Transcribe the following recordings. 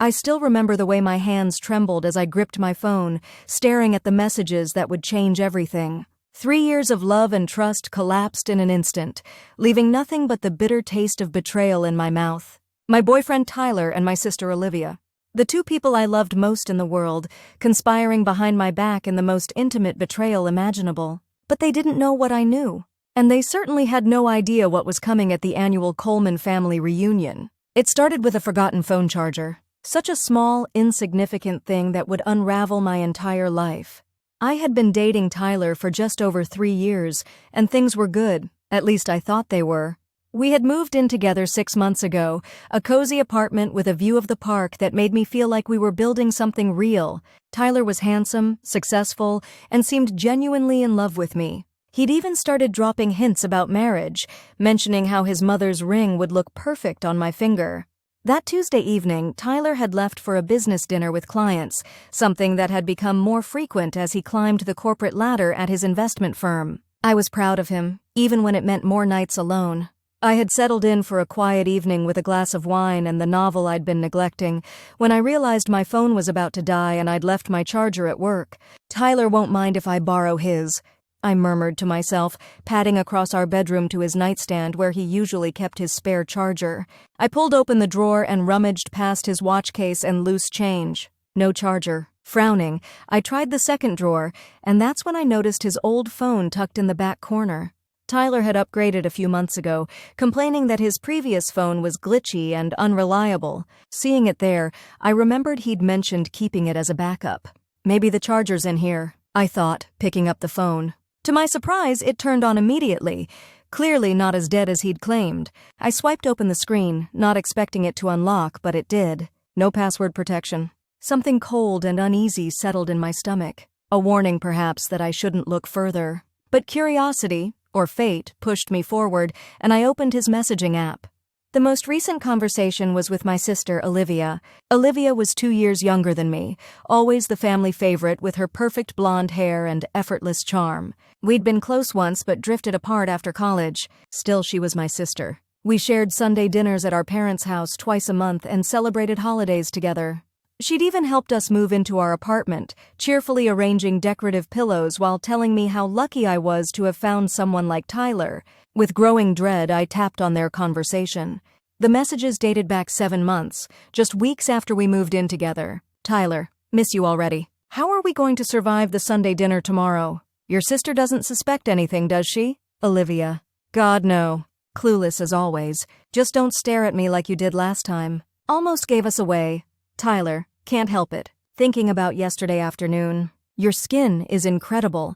I still remember the way my hands trembled as I gripped my phone, staring at the messages that would change everything. 3 years of love and trust collapsed in an instant, leaving nothing but the bitter taste of betrayal in my mouth. My boyfriend Tyler and my sister Olivia. The two people I loved most in the world, conspiring behind my back in the most intimate betrayal imaginable. But they didn't know what I knew. And they certainly had no idea what was coming at the annual Coleman family reunion. It started with a forgotten phone charger. Such a small, insignificant thing that would unravel my entire life. I had been dating Tyler for just over 3 years, and things were good, at least I thought they were. We had moved in together 6 months ago, a cozy apartment with a view of the park that made me feel like we were building something real. Tyler was handsome, successful, and seemed genuinely in love with me. He'd even started dropping hints about marriage, mentioning how his mother's ring would look perfect on my finger. That Tuesday evening, Tyler had left for a business dinner with clients, something that had become more frequent as he climbed the corporate ladder at his investment firm. I was proud of him, even when it meant more nights alone. I had settled in for a quiet evening with a glass of wine and the novel I'd been neglecting, when I realized my phone was about to die and I'd left my charger at work. Tyler won't mind if I borrow his, I murmured to myself, padding across our bedroom to his nightstand where he usually kept his spare charger. I pulled open the drawer and rummaged past his watch case and loose change. No charger. Frowning, I tried the second drawer, and that's when I noticed his old phone tucked in the back corner. Tyler had upgraded a few months ago, complaining that his previous phone was glitchy and unreliable. Seeing it there, I remembered he'd mentioned keeping it as a backup. Maybe the charger's in here, I thought, picking up the phone. To my surprise, it turned on immediately, clearly not as dead as he'd claimed. I swiped open the screen, not expecting it to unlock, but it did. No password protection. Something cold and uneasy settled in my stomach. A warning, perhaps, that I shouldn't look further. But curiosity, or fate, pushed me forward, and I opened his messaging app. The most recent conversation was with my sister, Olivia. Olivia was 2 years younger than me, always the family favorite with her perfect blonde hair and effortless charm. We'd been close once but drifted apart after college. Still, she was my sister. We shared Sunday dinners at our parents' house twice a month and celebrated holidays together. She'd even helped us move into our apartment, cheerfully arranging decorative pillows while telling me how lucky I was to have found someone like Tyler. With growing dread, I tapped on their conversation. The messages dated back 7 months, just weeks after we moved in together. Tyler, miss you already. How are we going to survive the Sunday dinner tomorrow? Your sister doesn't suspect anything, does she? Olivia. God, no. Clueless as always. Just don't stare at me like you did last time. Almost gave us away. Tyler, can't help it. Thinking about yesterday afternoon. Your skin is incredible.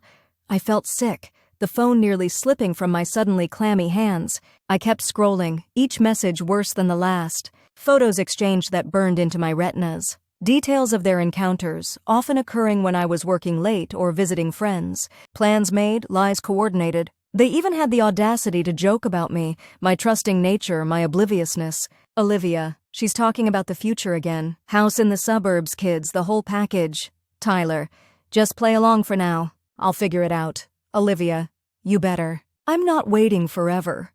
I felt sick, the phone nearly slipping from my suddenly clammy hands. I kept scrolling, each message worse than the last. Photos exchanged that burned into my retinas. Details of their encounters, often occurring when I was working late or visiting friends. Plans made, lies coordinated. They even had the audacity to joke about me, my trusting nature, my obliviousness. Olivia, she's talking about the future again. House in the suburbs, kids, the whole package. Tyler, just play along for now. I'll figure it out. Olivia, you better. I'm not waiting forever.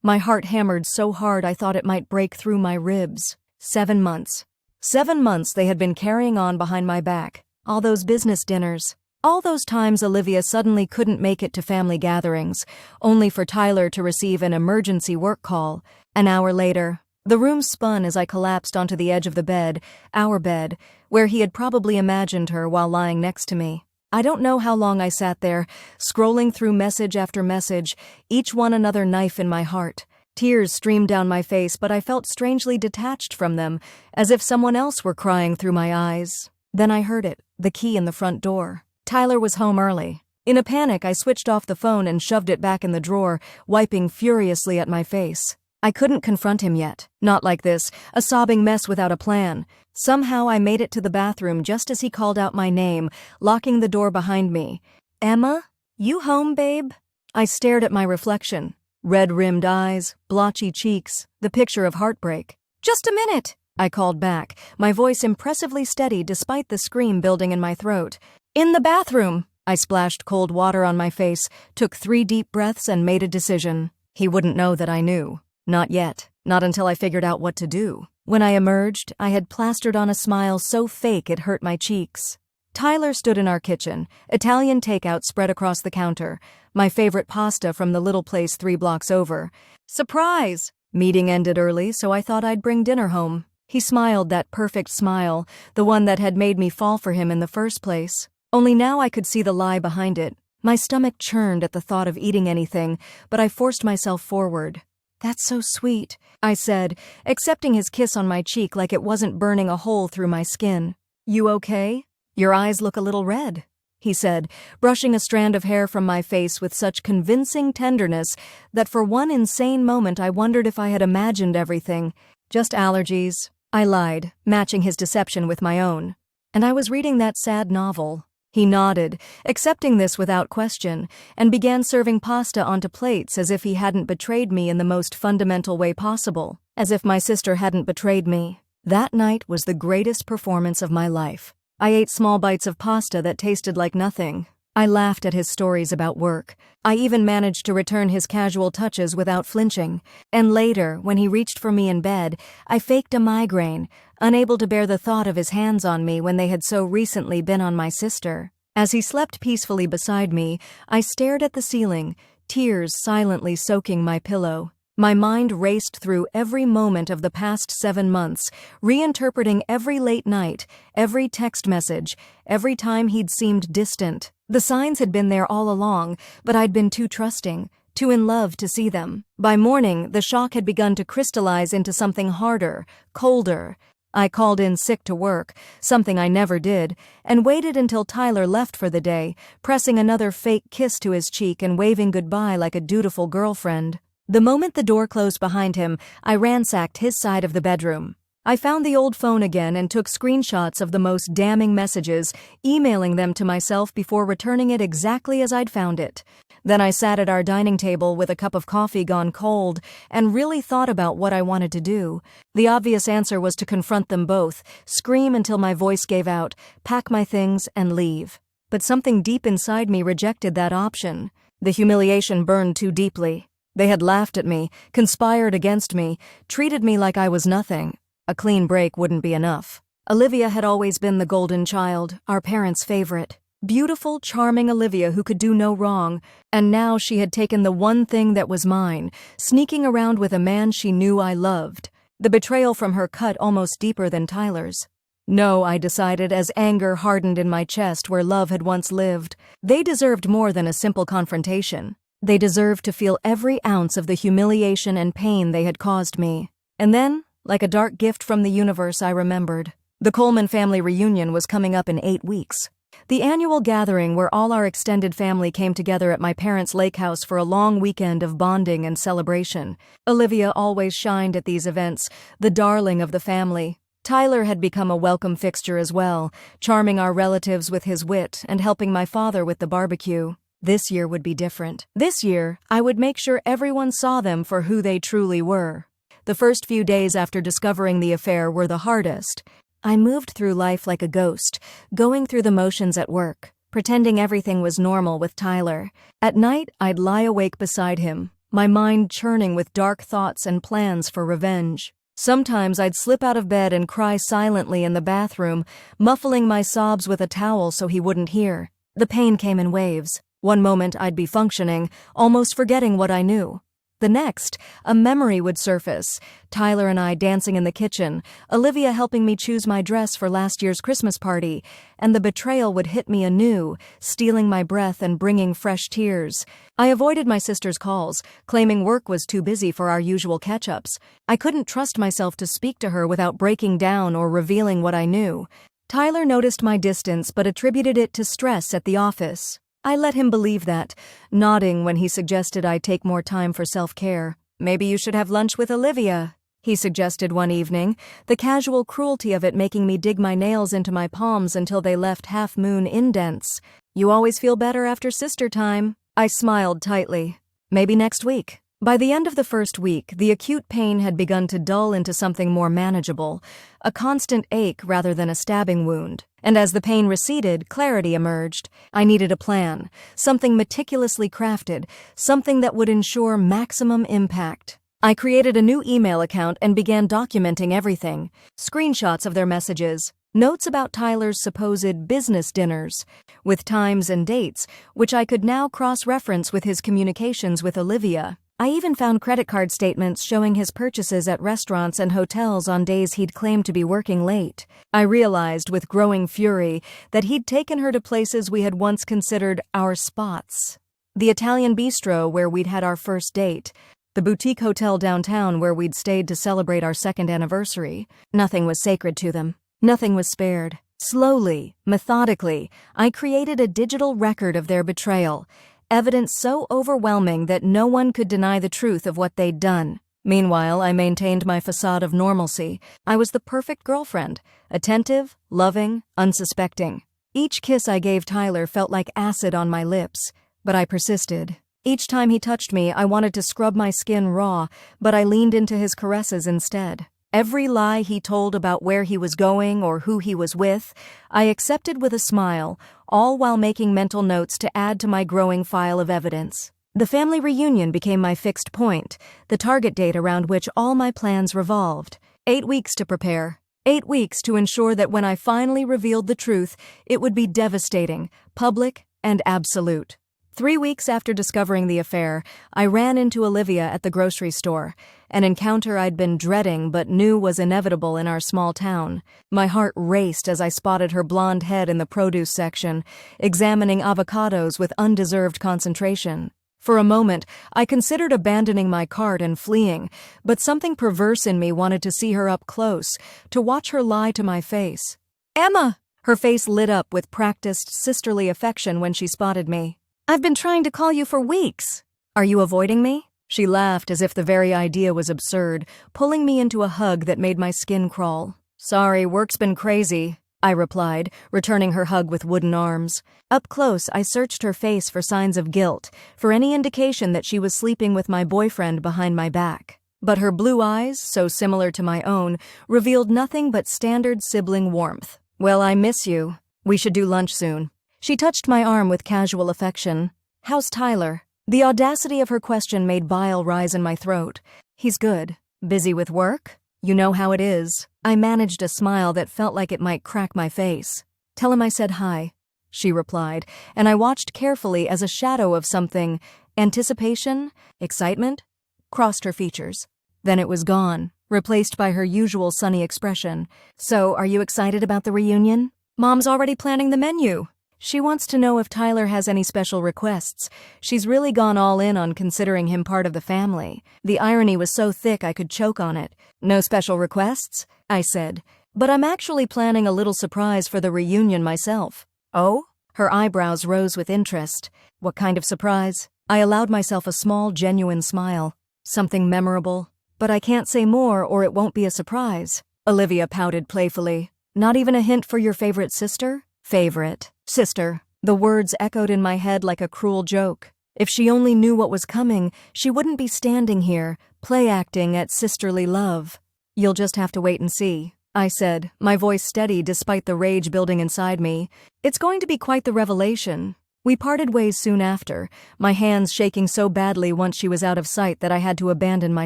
My heart hammered so hard I thought it might break through my ribs. 7 months. 7 months they had been carrying on behind my back. All those business dinners. All those times Olivia suddenly couldn't make it to family gatherings, only for Tyler to receive an emergency work call. An hour later, the room spun as I collapsed onto the edge of the bed, our bed, where he had probably imagined her while lying next to me. I don't know how long I sat there, scrolling through message after message, each one another knife in my heart. Tears streamed down my face, but I felt strangely detached from them, as if someone else were crying through my eyes. Then I heard it, the key in the front door. Tyler was home early. In a panic, I switched off the phone and shoved it back in the drawer, wiping furiously at my face. I couldn't confront him yet. Not like this, a sobbing mess without a plan. Somehow I made it to the bathroom just as he called out my name, locking the door behind me. Emma? You home, babe? I stared at my reflection. Red-rimmed eyes, blotchy cheeks, the picture of heartbreak. Just a minute, I called back, my voice impressively steady despite the scream building in my throat. In the bathroom! I splashed cold water on my face, took 3 deep breaths and made a decision. He wouldn't know that I knew. Not yet. Not until I figured out what to do. When I emerged, I had plastered on a smile so fake it hurt my cheeks. Tyler stood in our kitchen, Italian takeout spread across the counter, my favorite pasta from the little place 3 blocks over. Surprise! Meeting ended early, so I thought I'd bring dinner home. He smiled that perfect smile, the one that had made me fall for him in the first place. Only now I could see the lie behind it. My stomach churned at the thought of eating anything, but I forced myself forward. "That's so sweet," I said, accepting his kiss on my cheek like it wasn't burning a hole through my skin. "You okay? Your eyes look a little red," he said, brushing a strand of hair from my face with such convincing tenderness that for one insane moment I wondered if I had imagined everything. "Just allergies," I lied, matching his deception with my own. "And I was reading that sad novel." He nodded, accepting this without question, and began serving pasta onto plates as if he hadn't betrayed me in the most fundamental way possible, as if my sister hadn't betrayed me. That night was the greatest performance of my life. I ate small bites of pasta that tasted like nothing. I laughed at his stories about work. I even managed to return his casual touches without flinching. And later, when he reached for me in bed, I faked a migraine, unable to bear the thought of his hands on me when they had so recently been on my sister. As he slept peacefully beside me, I stared at the ceiling, tears silently soaking my pillow. My mind raced through every moment of the past 7 months, reinterpreting every late night, every text message, every time he'd seemed distant. The signs had been there all along, but I'd been too trusting, too in love to see them. By morning, the shock had begun to crystallize into something harder, colder. I called in sick to work, something I never did, and waited until Tyler left for the day, pressing another fake kiss to his cheek and waving goodbye like a dutiful girlfriend. The moment the door closed behind him, I ransacked his side of the bedroom. I found the old phone again and took screenshots of the most damning messages, emailing them to myself before returning it exactly as I'd found it. Then I sat at our dining table with a cup of coffee gone cold and really thought about what I wanted to do. The obvious answer was to confront them both, scream until my voice gave out, pack my things, and leave. But something deep inside me rejected that option. The humiliation burned too deeply. They had laughed at me, conspired against me, treated me like I was nothing. A clean break wouldn't be enough. Olivia had always been the golden child, our parents' favorite. Beautiful, charming Olivia who could do no wrong, and now she had taken the one thing that was mine, sneaking around with a man she knew I loved. The betrayal from her cut almost deeper than Tyler's. No, I decided as anger hardened in my chest where love had once lived. They deserved more than a simple confrontation. They deserved to feel every ounce of the humiliation and pain they had caused me. And then, like a dark gift from the universe, I remembered. The Coleman family reunion was coming up in 8 weeks. The annual gathering where all our extended family came together at my parents' lake house for a long weekend of bonding and celebration. Olivia always shined at these events, the darling of the family. Tyler had become a welcome fixture as well, charming our relatives with his wit and helping my father with the barbecue. This year would be different. This year, I would make sure everyone saw them for who they truly were. The first few days after discovering the affair were the hardest. I moved through life like a ghost, going through the motions at work, pretending everything was normal with Tyler. At night, I'd lie awake beside him, my mind churning with dark thoughts and plans for revenge. Sometimes I'd slip out of bed and cry silently in the bathroom, muffling my sobs with a towel so he wouldn't hear. The pain came in waves. One moment I'd be functioning, almost forgetting what I knew. The next, a memory would surface. Tyler and I dancing in the kitchen, Olivia helping me choose my dress for last year's Christmas party, and the betrayal would hit me anew, stealing my breath and bringing fresh tears. I avoided my sister's calls, claiming work was too busy for our usual catch-ups. I couldn't trust myself to speak to her without breaking down or revealing what I knew. Tyler noticed my distance but attributed it to stress at the office. I let him believe that, nodding when he suggested I take more time for self-care. "Maybe you should have lunch with Olivia," he suggested one evening, the casual cruelty of it making me dig my nails into my palms until they left half-moon indents. "You always feel better after sister time." I smiled tightly. "Maybe next week." By the end of the first week, the acute pain had begun to dull into something more manageable, a constant ache rather than a stabbing wound. And as the pain receded, clarity emerged. I needed a plan, something meticulously crafted, something that would ensure maximum impact. I created a new email account and began documenting everything. Screenshots of their messages, notes about Tyler's supposed business dinners, with times and dates, which I could now cross-reference with his communications with Olivia. I even found credit card statements showing his purchases at restaurants and hotels on days he'd claimed to be working late. I realized with growing fury that he'd taken her to places we had once considered our spots. The Italian bistro where we'd had our first date, the boutique hotel downtown where we'd stayed to celebrate our second anniversary. Nothing was sacred to them. Nothing was spared. Slowly, methodically, I created a digital record of their betrayal, evidence so overwhelming that no one could deny the truth of what they'd done. Meanwhile, I maintained my facade of normalcy. I was the perfect girlfriend, attentive, loving, unsuspecting. Each kiss I gave Tyler felt like acid on my lips, but I persisted. Each time he touched me, I wanted to scrub my skin raw, but I leaned into his caresses instead. Every lie he told about where he was going or who he was with, I accepted with a smile, all while making mental notes to add to my growing file of evidence. The family reunion became my fixed point, the target date around which all my plans revolved. 8 weeks to prepare. 8 weeks to ensure that when I finally revealed the truth, it would be devastating, public, and absolute. 3 weeks after discovering the affair, I ran into Olivia at the grocery store, an encounter I'd been dreading but knew was inevitable in our small town. My heart raced as I spotted her blonde head in the produce section, examining avocados with undeserved concentration. For a moment, I considered abandoning my cart and fleeing, but something perverse in me wanted to see her up close, to watch her lie to my face. "Emma!" Her face lit up with practiced sisterly affection when she spotted me. "I've been trying to call you for weeks. Are you avoiding me?" She laughed as if the very idea was absurd, pulling me into a hug that made my skin crawl. "Sorry, work's been crazy," I replied, returning her hug with wooden arms. Up close, I searched her face for signs of guilt, for any indication that she was sleeping with my boyfriend behind my back. But her blue eyes, so similar to my own, revealed nothing but standard sibling warmth. "Well, I miss you. We should do lunch soon." She touched my arm with casual affection. "How's Tyler?" The audacity of her question made bile rise in my throat. "He's good. Busy with work? You know how it is." I managed a smile that felt like it might crack my face. "Tell him I said hi," she replied, and I watched carefully as a shadow of something, anticipation, excitement, crossed her features. Then it was gone, replaced by her usual sunny expression. "So, are you excited about the reunion?" "Mom's already planning the menu." She wants to know if Tyler has any special requests. She's really gone all in on considering him part of the family. The irony was so thick I could choke on it. "No special requests?" I said. "But I'm actually planning a little surprise for the reunion myself." "Oh?" Her eyebrows rose with interest. "What kind of surprise?" I allowed myself a small, genuine smile. "Something memorable. But I can't say more or it won't be a surprise." Olivia pouted playfully. "Not even a hint for your favorite sister?" "Favorite. Sister." The words echoed in my head like a cruel joke. If she only knew what was coming, she wouldn't be standing here, play-acting at sisterly love. "You'll just have to wait and see," I said, my voice steady despite the rage building inside me. "It's going to be quite the revelation." We parted ways soon after, my hands shaking so badly once she was out of sight that I had to abandon my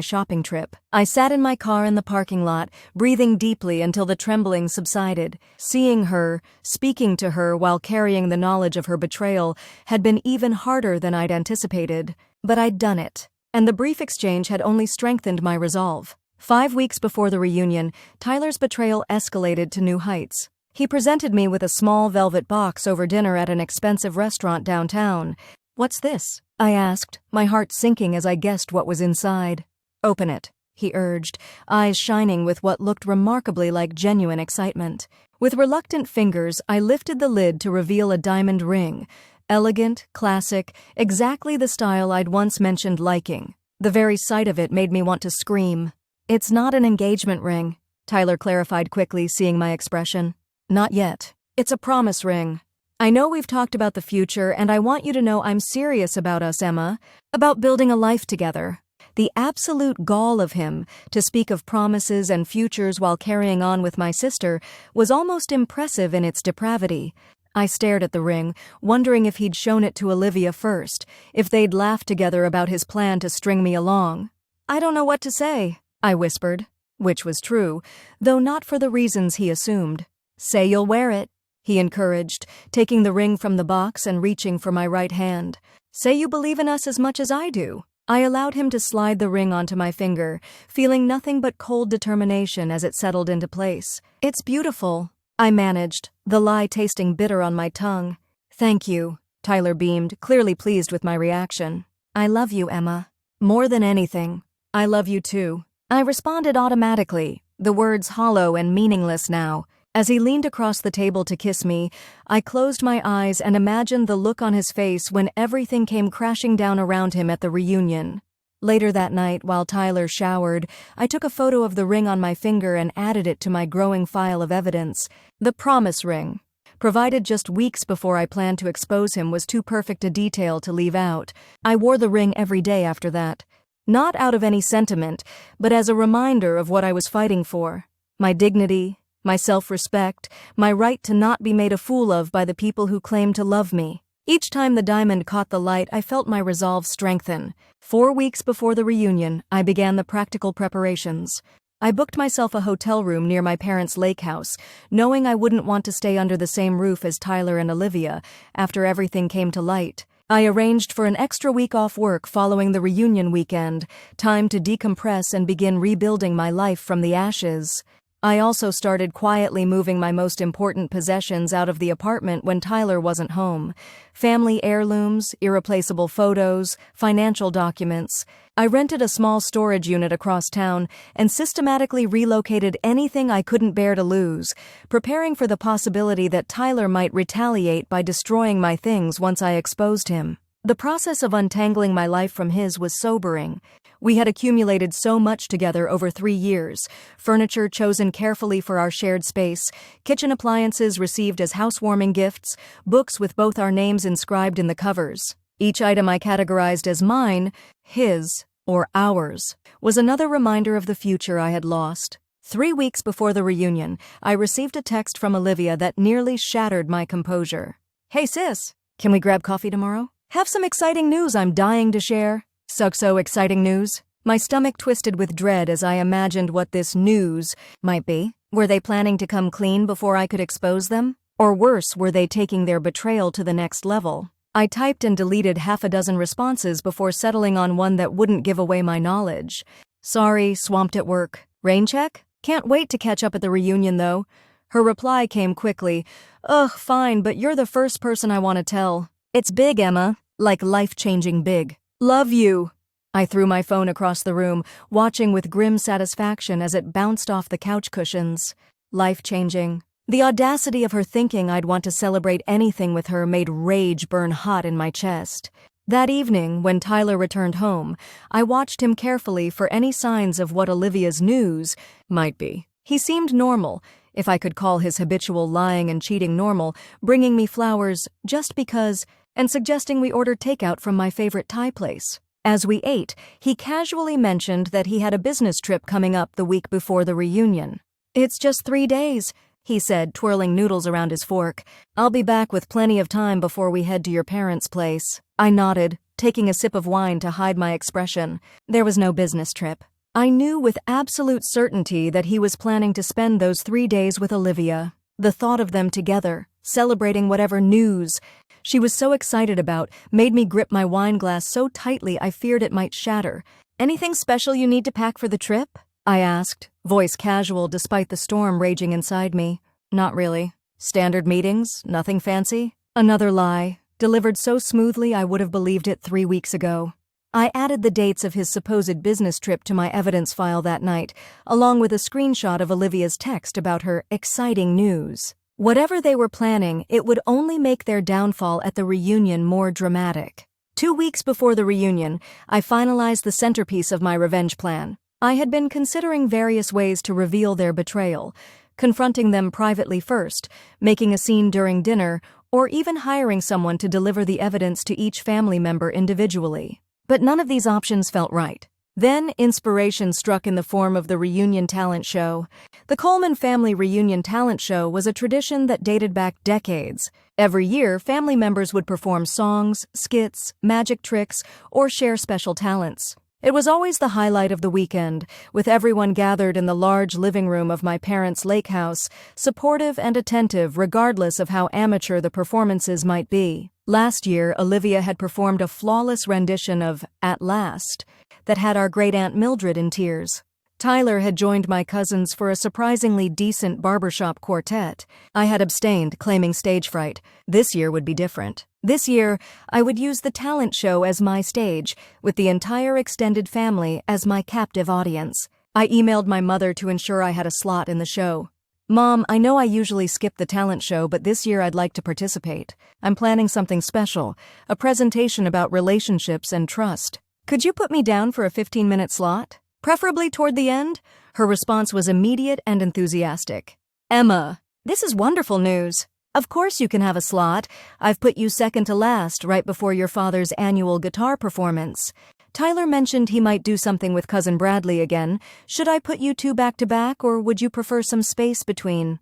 shopping trip. I sat in my car in the parking lot, breathing deeply until the trembling subsided. Seeing her, speaking to her while carrying the knowledge of her betrayal had been even harder than I'd anticipated. But I'd done it, and the brief exchange had only strengthened my resolve. 5 weeks before the reunion, Tyler's betrayal escalated to new heights. He presented me with a small velvet box over dinner at an expensive restaurant downtown. "What's this?" I asked, my heart sinking as I guessed what was inside. "Open it," he urged, eyes shining with what looked remarkably like genuine excitement. With reluctant fingers, I lifted the lid to reveal a diamond ring. Elegant, classic, exactly the style I'd once mentioned liking. The very sight of it made me want to scream. "It's not an engagement ring," Tyler clarified quickly, seeing my expression. "Not yet. It's a promise ring. I know we've talked about the future, and I want you to know I'm serious about us, Emma, about building a life together." The absolute gall of him, to speak of promises and futures while carrying on with my sister, was almost impressive in its depravity. I stared at the ring, wondering if he'd shown it to Olivia first, if they'd laughed together about his plan to string me along. I don't know what to say, I whispered, which was true, though not for the reasons he assumed. Say you'll wear it, he encouraged, taking the ring from the box and reaching for my right hand. Say you believe in us as much as I do. I allowed him to slide the ring onto my finger, feeling nothing but cold determination as it settled into place. It's beautiful, I managed, the lie tasting bitter on my tongue. Thank you, Tyler beamed, clearly pleased with my reaction. I love you, Emma. More than anything. I love you too. I responded automatically, the words hollow and meaningless now. As he leaned across the table to kiss me, I closed my eyes and imagined the look on his face when everything came crashing down around him at the reunion. Later that night, while Tyler showered, I took a photo of the ring on my finger and added it to my growing file of evidence. The promise ring, provided just weeks before I planned to expose him, was too perfect a detail to leave out. I wore the ring every day after that. Not out of any sentiment, but as a reminder of what I was fighting for. My dignity, my self-respect, my right to not be made a fool of by the people who claim to love me. Each time the diamond caught the light, I felt my resolve strengthen. 4 weeks before the reunion, I began the practical preparations. I booked myself a hotel room near my parents' lake house, knowing I wouldn't want to stay under the same roof as Tyler and Olivia after everything came to light. I arranged for an extra week off work following the reunion weekend, time to decompress and begin rebuilding my life from the ashes. I also started quietly moving my most important possessions out of the apartment when Tyler wasn't home. Family heirlooms, irreplaceable photos, financial documents. I rented a small storage unit across town and systematically relocated anything I couldn't bear to lose, preparing for the possibility that Tyler might retaliate by destroying my things once I exposed him. The process of untangling my life from his was sobering. We had accumulated so much together over 3 years, furniture chosen carefully for our shared space, kitchen appliances received as housewarming gifts, books with both our names inscribed in the covers. Each item I categorized as mine, his, or ours, was another reminder of the future I had lost. 3 weeks before the reunion, I received a text from Olivia that nearly shattered my composure. Hey sis, can we grab coffee tomorrow? Have some exciting news I'm dying to share. So exciting news. My stomach twisted with dread as I imagined what this news might be. Were they planning to come clean before I could expose them? Or worse, were they taking their betrayal to the next level? I typed and deleted 6 responses before settling on one that wouldn't give away my knowledge. Sorry, swamped at work. Rain check? Can't wait to catch up at the reunion though. Her reply came quickly. Ugh, fine, but you're the first person I want to tell. It's big, Emma. Like life-changing big. Love you. I threw my phone across the room, watching with grim satisfaction as it bounced off the couch cushions. Life-changing. The audacity of her thinking I'd want to celebrate anything with her made rage burn hot in my chest. That evening, when Tyler returned home, I watched him carefully for any signs of what Olivia's news might be. He seemed normal, if I could call his habitual lying and cheating normal, bringing me flowers just because, and suggesting we order takeout from my favorite Thai place. As we ate, he casually mentioned that he had a business trip coming up the week before the reunion. It's just 3 days, he said, twirling noodles around his fork. I'll be back with plenty of time before we head to your parents' place. I nodded, taking a sip of wine to hide my expression. There was no business trip. I knew with absolute certainty that he was planning to spend those 3 days with Olivia. The thought of them together, celebrating whatever news she was so excited about, made me grip my wine glass so tightly I feared it might shatter. Anything special you need to pack for the trip? I asked, voice casual despite the storm raging inside me. Not really. Standard meetings, nothing fancy. Another lie, delivered so smoothly I would have believed it 3 weeks ago. I added the dates of his supposed business trip to my evidence file that night, along with a screenshot of Olivia's text about her exciting news. Whatever they were planning, it would only make their downfall at the reunion more dramatic. 2 weeks before the reunion, I finalized the centerpiece of my revenge plan. I had been considering various ways to reveal their betrayal, confronting them privately first, making a scene during dinner, or even hiring someone to deliver the evidence to each family member individually. But none of these options felt right. Then inspiration struck in the form of the reunion talent show. The Coleman family reunion talent show was a tradition that dated back decades. Every year, family members would perform songs, skits, magic tricks, or share special talents. It was always the highlight of the weekend, with everyone gathered in the large living room of my parents' lake house, supportive and attentive regardless of how amateur the performances might be. Last year, Olivia had performed a flawless rendition of At Last that had our great-aunt Mildred in tears. Tyler had joined my cousins for a surprisingly decent barbershop quartet. I had abstained, claiming stage fright. This year would be different. This year, I would use the talent show as my stage, with the entire extended family as my captive audience. I emailed my mother to ensure I had a slot in the show. "Mom, I know I usually skip the talent show, but this year I'd like to participate. I'm planning something special, a presentation about relationships and trust. Could you put me down for a 15-minute slot? Preferably toward the end?" Her response was immediate and enthusiastic. "Emma, this is wonderful news. Of course you can have a slot. I've put you second to last, right before your father's annual guitar performance. Tyler mentioned he might do something with Cousin Bradley again. Should I put you two back-to-back, or would you prefer some space between?"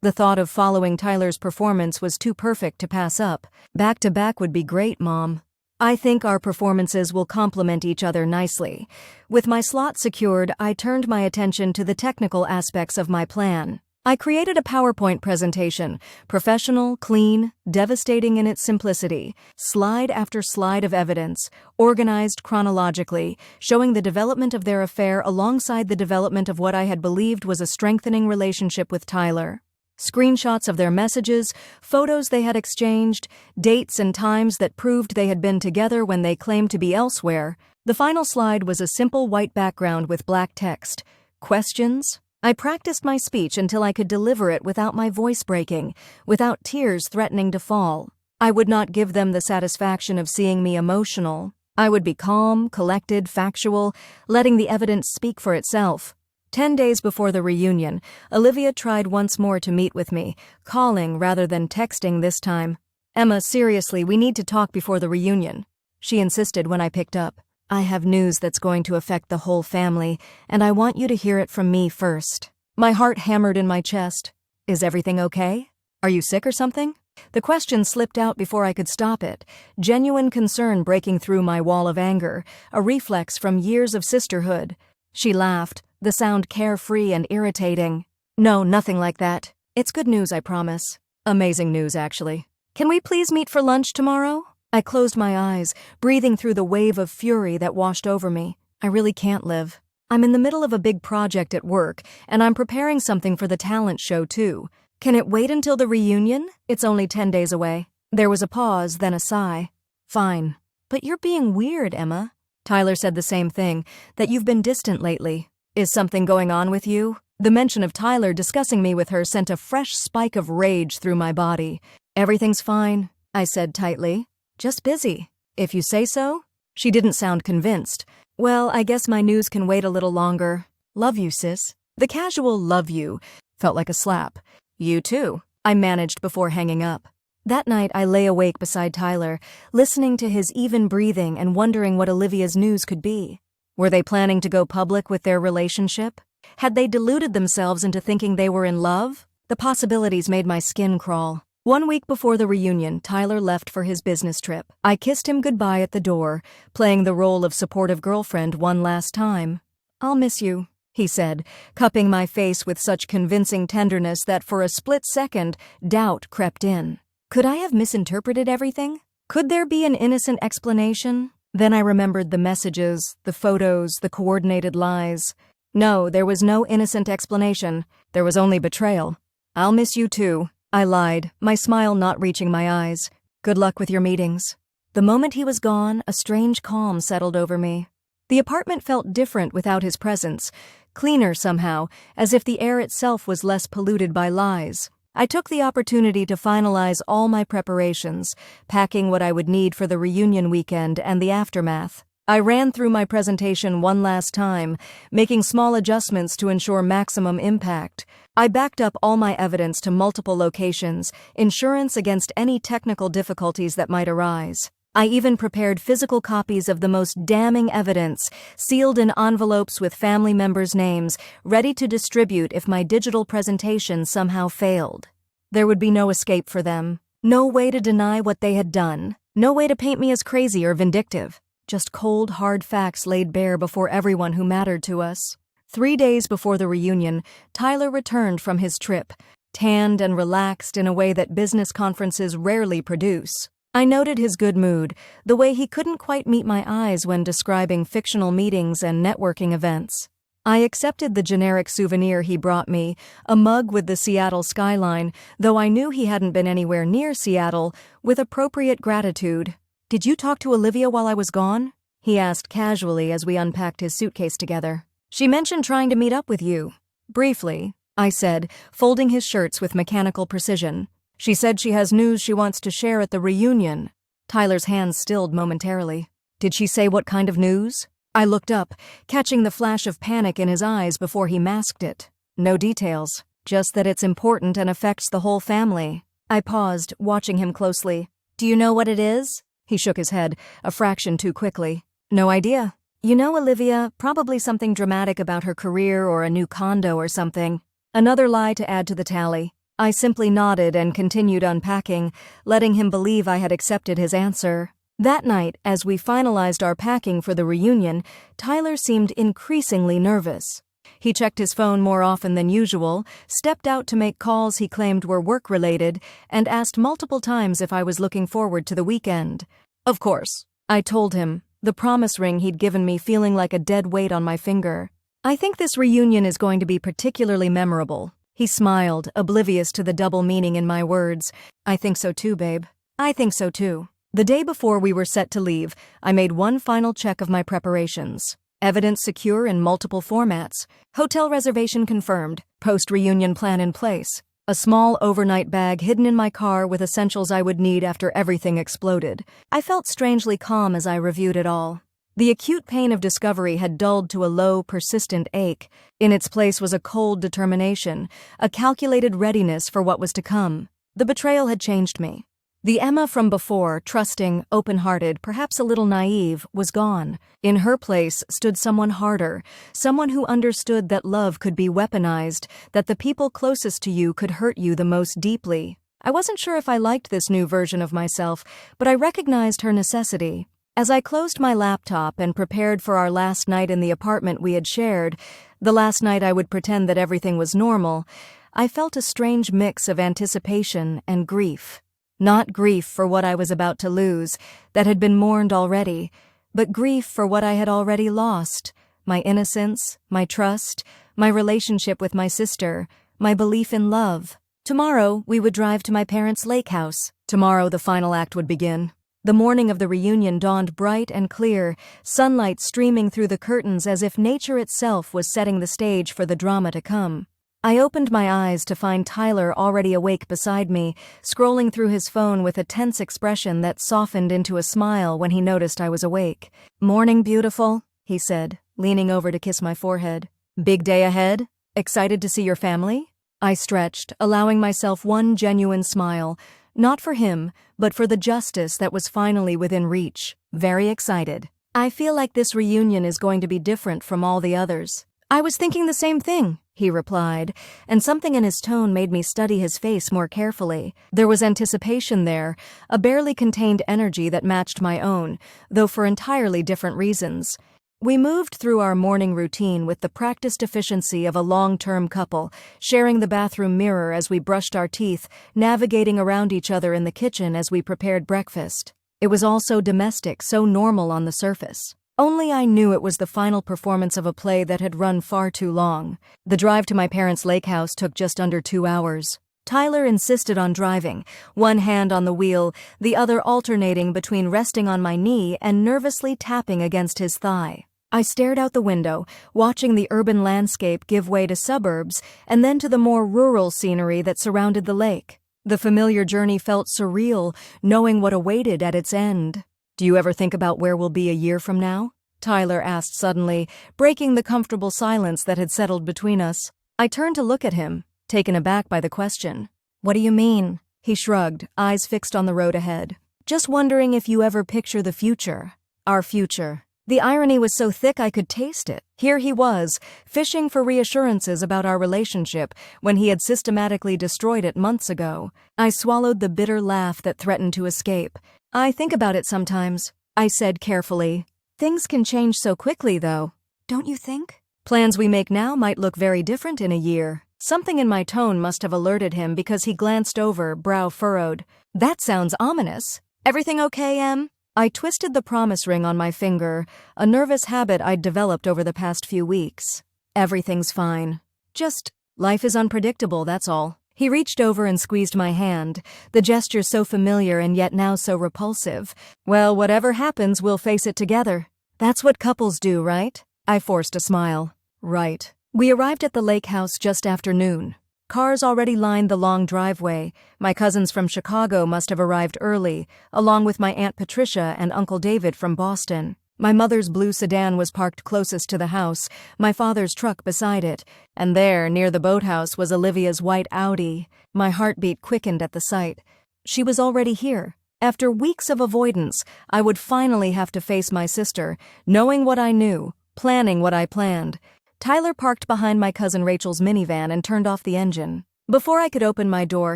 The thought of following Tyler's performance was too perfect to pass up. "Back-to-back would be great, Mom. I think our performances will complement each other nicely." With my slot secured, I turned my attention to the technical aspects of my plan. I created a PowerPoint presentation, professional, clean, devastating in its simplicity, slide after slide of evidence, organized chronologically, showing the development of their affair alongside the development of what I had believed was a strengthening relationship with Tyler. Screenshots of their messages, photos they had exchanged, dates and times that proved they had been together when they claimed to be elsewhere. The final slide was a simple white background with black text. Questions? I practiced my speech until I could deliver it without my voice breaking, without tears threatening to fall. I would not give them the satisfaction of seeing me emotional. I would be calm, collected, factual, letting the evidence speak for itself. 10 days before the reunion, Olivia tried once more to meet with me, calling rather than texting this time. "Emma, seriously, we need to talk before the reunion," she insisted when I picked up. "I have news that's going to affect the whole family, and I want you to hear it from me first." My heart hammered in my chest. "Is everything okay? Are you sick or something?" The question slipped out before I could stop it, genuine concern breaking through my wall of anger, a reflex from years of sisterhood. She laughed, the sound carefree and irritating. "No, nothing like that. It's good news, I promise. Amazing news, actually. Can we please meet for lunch tomorrow?" I closed my eyes, breathing through the wave of fury that washed over me. I really can't live. I'm in the middle of a big project at work, and I'm preparing something for the talent show, too. Can it wait until the reunion? It's only 10 days away. There was a pause, then a sigh. "Fine. But you're being weird, Emma." Tyler said the same thing, that you've been distant lately. "Is something going on with you?" The mention of Tyler discussing me with her sent a fresh spike of rage through my body. "Everything's fine," I said tightly. "Just busy. If you say so." She didn't sound convinced. "Well, I guess my news can wait a little longer. Love you, sis." The casual "love you" felt like a slap. "You too," I managed before hanging up. That night I lay awake beside Tyler, listening to his even breathing and wondering what Olivia's news could be. Were they planning to go public with their relationship? Had they deluded themselves into thinking they were in love? The possibilities made my skin crawl. 1 week before the reunion, Tyler left for his business trip. I kissed him goodbye at the door, playing the role of supportive girlfriend one last time. "I'll miss you," he said, cupping my face with such convincing tenderness that for a split second, doubt crept in. Could I have misinterpreted everything? Could there be an innocent explanation? Then I remembered the messages, the photos, the coordinated lies. No, there was no innocent explanation. There was only betrayal. "I'll miss you too," I lied, my smile not reaching my eyes. "Good luck with your meetings." The moment he was gone, a strange calm settled over me. The apartment felt different without his presence, cleaner somehow, as if the air itself was less polluted by lies. I took the opportunity to finalize all my preparations, packing what I would need for the reunion weekend and the aftermath. I ran through my presentation one last time, making small adjustments to ensure maximum impact. I backed up all my evidence to multiple locations, insurance against any technical difficulties that might arise. I even prepared physical copies of the most damning evidence, sealed in envelopes with family members' names, ready to distribute if my digital presentation somehow failed. There would be no escape for them, no way to deny what they had done, no way to paint me as crazy or vindictive. just cold, hard facts laid bare before everyone who mattered to us. 3 days before the reunion, Tyler returned from his trip, tanned and relaxed in a way that business conferences rarely produce. I noted his good mood, the way he couldn't quite meet my eyes when describing fictional meetings and networking events. I accepted the generic souvenir he brought me, a mug with the Seattle skyline, though I knew he hadn't been anywhere near Seattle, with appropriate gratitude. "Did you talk to Olivia while I was gone?" he asked casually as we unpacked his suitcase together. "She mentioned trying to meet up with you." "Briefly," I said, folding his shirts with mechanical precision. "She said she has news she wants to share at the reunion." Tyler's hands stilled momentarily. "Did she say what kind of news?" I looked up, catching the flash of panic in his eyes before he masked it. "No details, just that it's important and affects the whole family." I paused, watching him closely. "Do you know what it is?" He shook his head, a fraction too quickly. "No idea." "You know, Olivia, probably something dramatic about her career or a new condo or something." Another lie to add to the tally. I simply nodded and continued unpacking, letting him believe I had accepted his answer. That night, as we finalized our packing for the reunion, Tyler seemed increasingly nervous. He checked his phone more often than usual, stepped out to make calls he claimed were work-related, and asked multiple times if I was looking forward to the weekend. "Of course," I told him, the promise ring he'd given me feeling like a dead weight on my finger. "I think this reunion is going to be particularly memorable." He smiled, oblivious to the double meaning in my words. "I think so too, babe." "I think so too." The day before we were set to leave, I made one final check of my preparations. Evidence secure in multiple formats. Hotel reservation confirmed. Post-reunion plan in place. A small overnight bag hidden in my car with essentials I would need after everything exploded. I felt strangely calm as I reviewed it all. The acute pain of discovery had dulled to a low, persistent ache. In its place was a cold determination, a calculated readiness for what was to come. The betrayal had changed me. The Emma from before, trusting, open-hearted, perhaps a little naive, was gone. In her place stood someone harder, someone who understood that love could be weaponized, that the people closest to you could hurt you the most deeply. I wasn't sure if I liked this new version of myself, but I recognized her necessity. As I closed my laptop and prepared for our last night in the apartment we had shared, the last night I would pretend that everything was normal, I felt a strange mix of anticipation and grief. Not grief for what I was about to lose, that had been mourned already, but grief for what I had already lost. My innocence, my trust, my relationship with my sister, my belief in love. Tomorrow, we would drive to my parents' lake house. Tomorrow, the final act would begin. The morning of the reunion dawned bright and clear, sunlight streaming through the curtains as if nature itself was setting the stage for the drama to come. I opened my eyes to find Tyler already awake beside me, scrolling through his phone with a tense expression that softened into a smile when he noticed I was awake. "Morning, beautiful," he said, leaning over to kiss my forehead. "Big day ahead? Excited to see your family?" I stretched, allowing myself one genuine smile, not for him, but for the justice that was finally within reach. Very excited. "I feel like this reunion is going to be different from all the others." "I was thinking the same thing," he replied, and something in his tone made me study his face more carefully. There was anticipation there, a barely contained energy that matched my own, though for entirely different reasons. We moved through our morning routine with the practiced efficiency of a long-term couple, sharing the bathroom mirror as we brushed our teeth, navigating around each other in the kitchen as we prepared breakfast. It was all so domestic, so normal on the surface. Only I knew it was the final performance of a play that had run far too long. The drive to my parents' lake house took just under 2 hours. Tyler insisted on driving, one hand on the wheel, the other alternating between resting on my knee and nervously tapping against his thigh. I stared out the window, watching the urban landscape give way to suburbs and then to the more rural scenery that surrounded the lake. The familiar journey felt surreal, knowing what awaited at its end. "Do you ever think about where we'll be a year from now?" Tyler asked suddenly, breaking the comfortable silence that had settled between us. I turned to look at him, taken aback by the question. "What do you mean?" He shrugged, eyes fixed on the road ahead. "Just wondering if you ever picture the future. Our future." The irony was so thick I could taste it. Here he was, fishing for reassurances about our relationship when he had systematically destroyed it months ago. I swallowed the bitter laugh that threatened to escape. "I think about it sometimes," I said carefully. Things can change so quickly, though, don't you think? Plans we make now might look very different in a year. Something in my tone must have alerted him because he glanced over, brow furrowed. That sounds ominous. Everything okay, Em? I twisted the promise ring on my finger, a nervous habit I'd developed over the past few weeks. Everything's fine. Just, life is unpredictable, that's all. He reached over and squeezed my hand, the gesture so familiar and yet now so repulsive. Well, whatever happens, we'll face it together. That's what couples do, right? I forced a smile. Right. We arrived at the lake house just after noon. Cars already lined the long driveway. My cousins from Chicago must have arrived early, along with my Aunt Patricia and Uncle David from Boston. My mother's blue sedan was parked closest to the house, my father's truck beside it, and there, near the boathouse, was Olivia's white Audi. My heartbeat quickened at the sight. She was already here. After weeks of avoidance, I would finally have to face my sister, knowing what I knew, planning what I planned. Tyler parked behind my cousin Rachel's minivan and turned off the engine. Before I could open my door,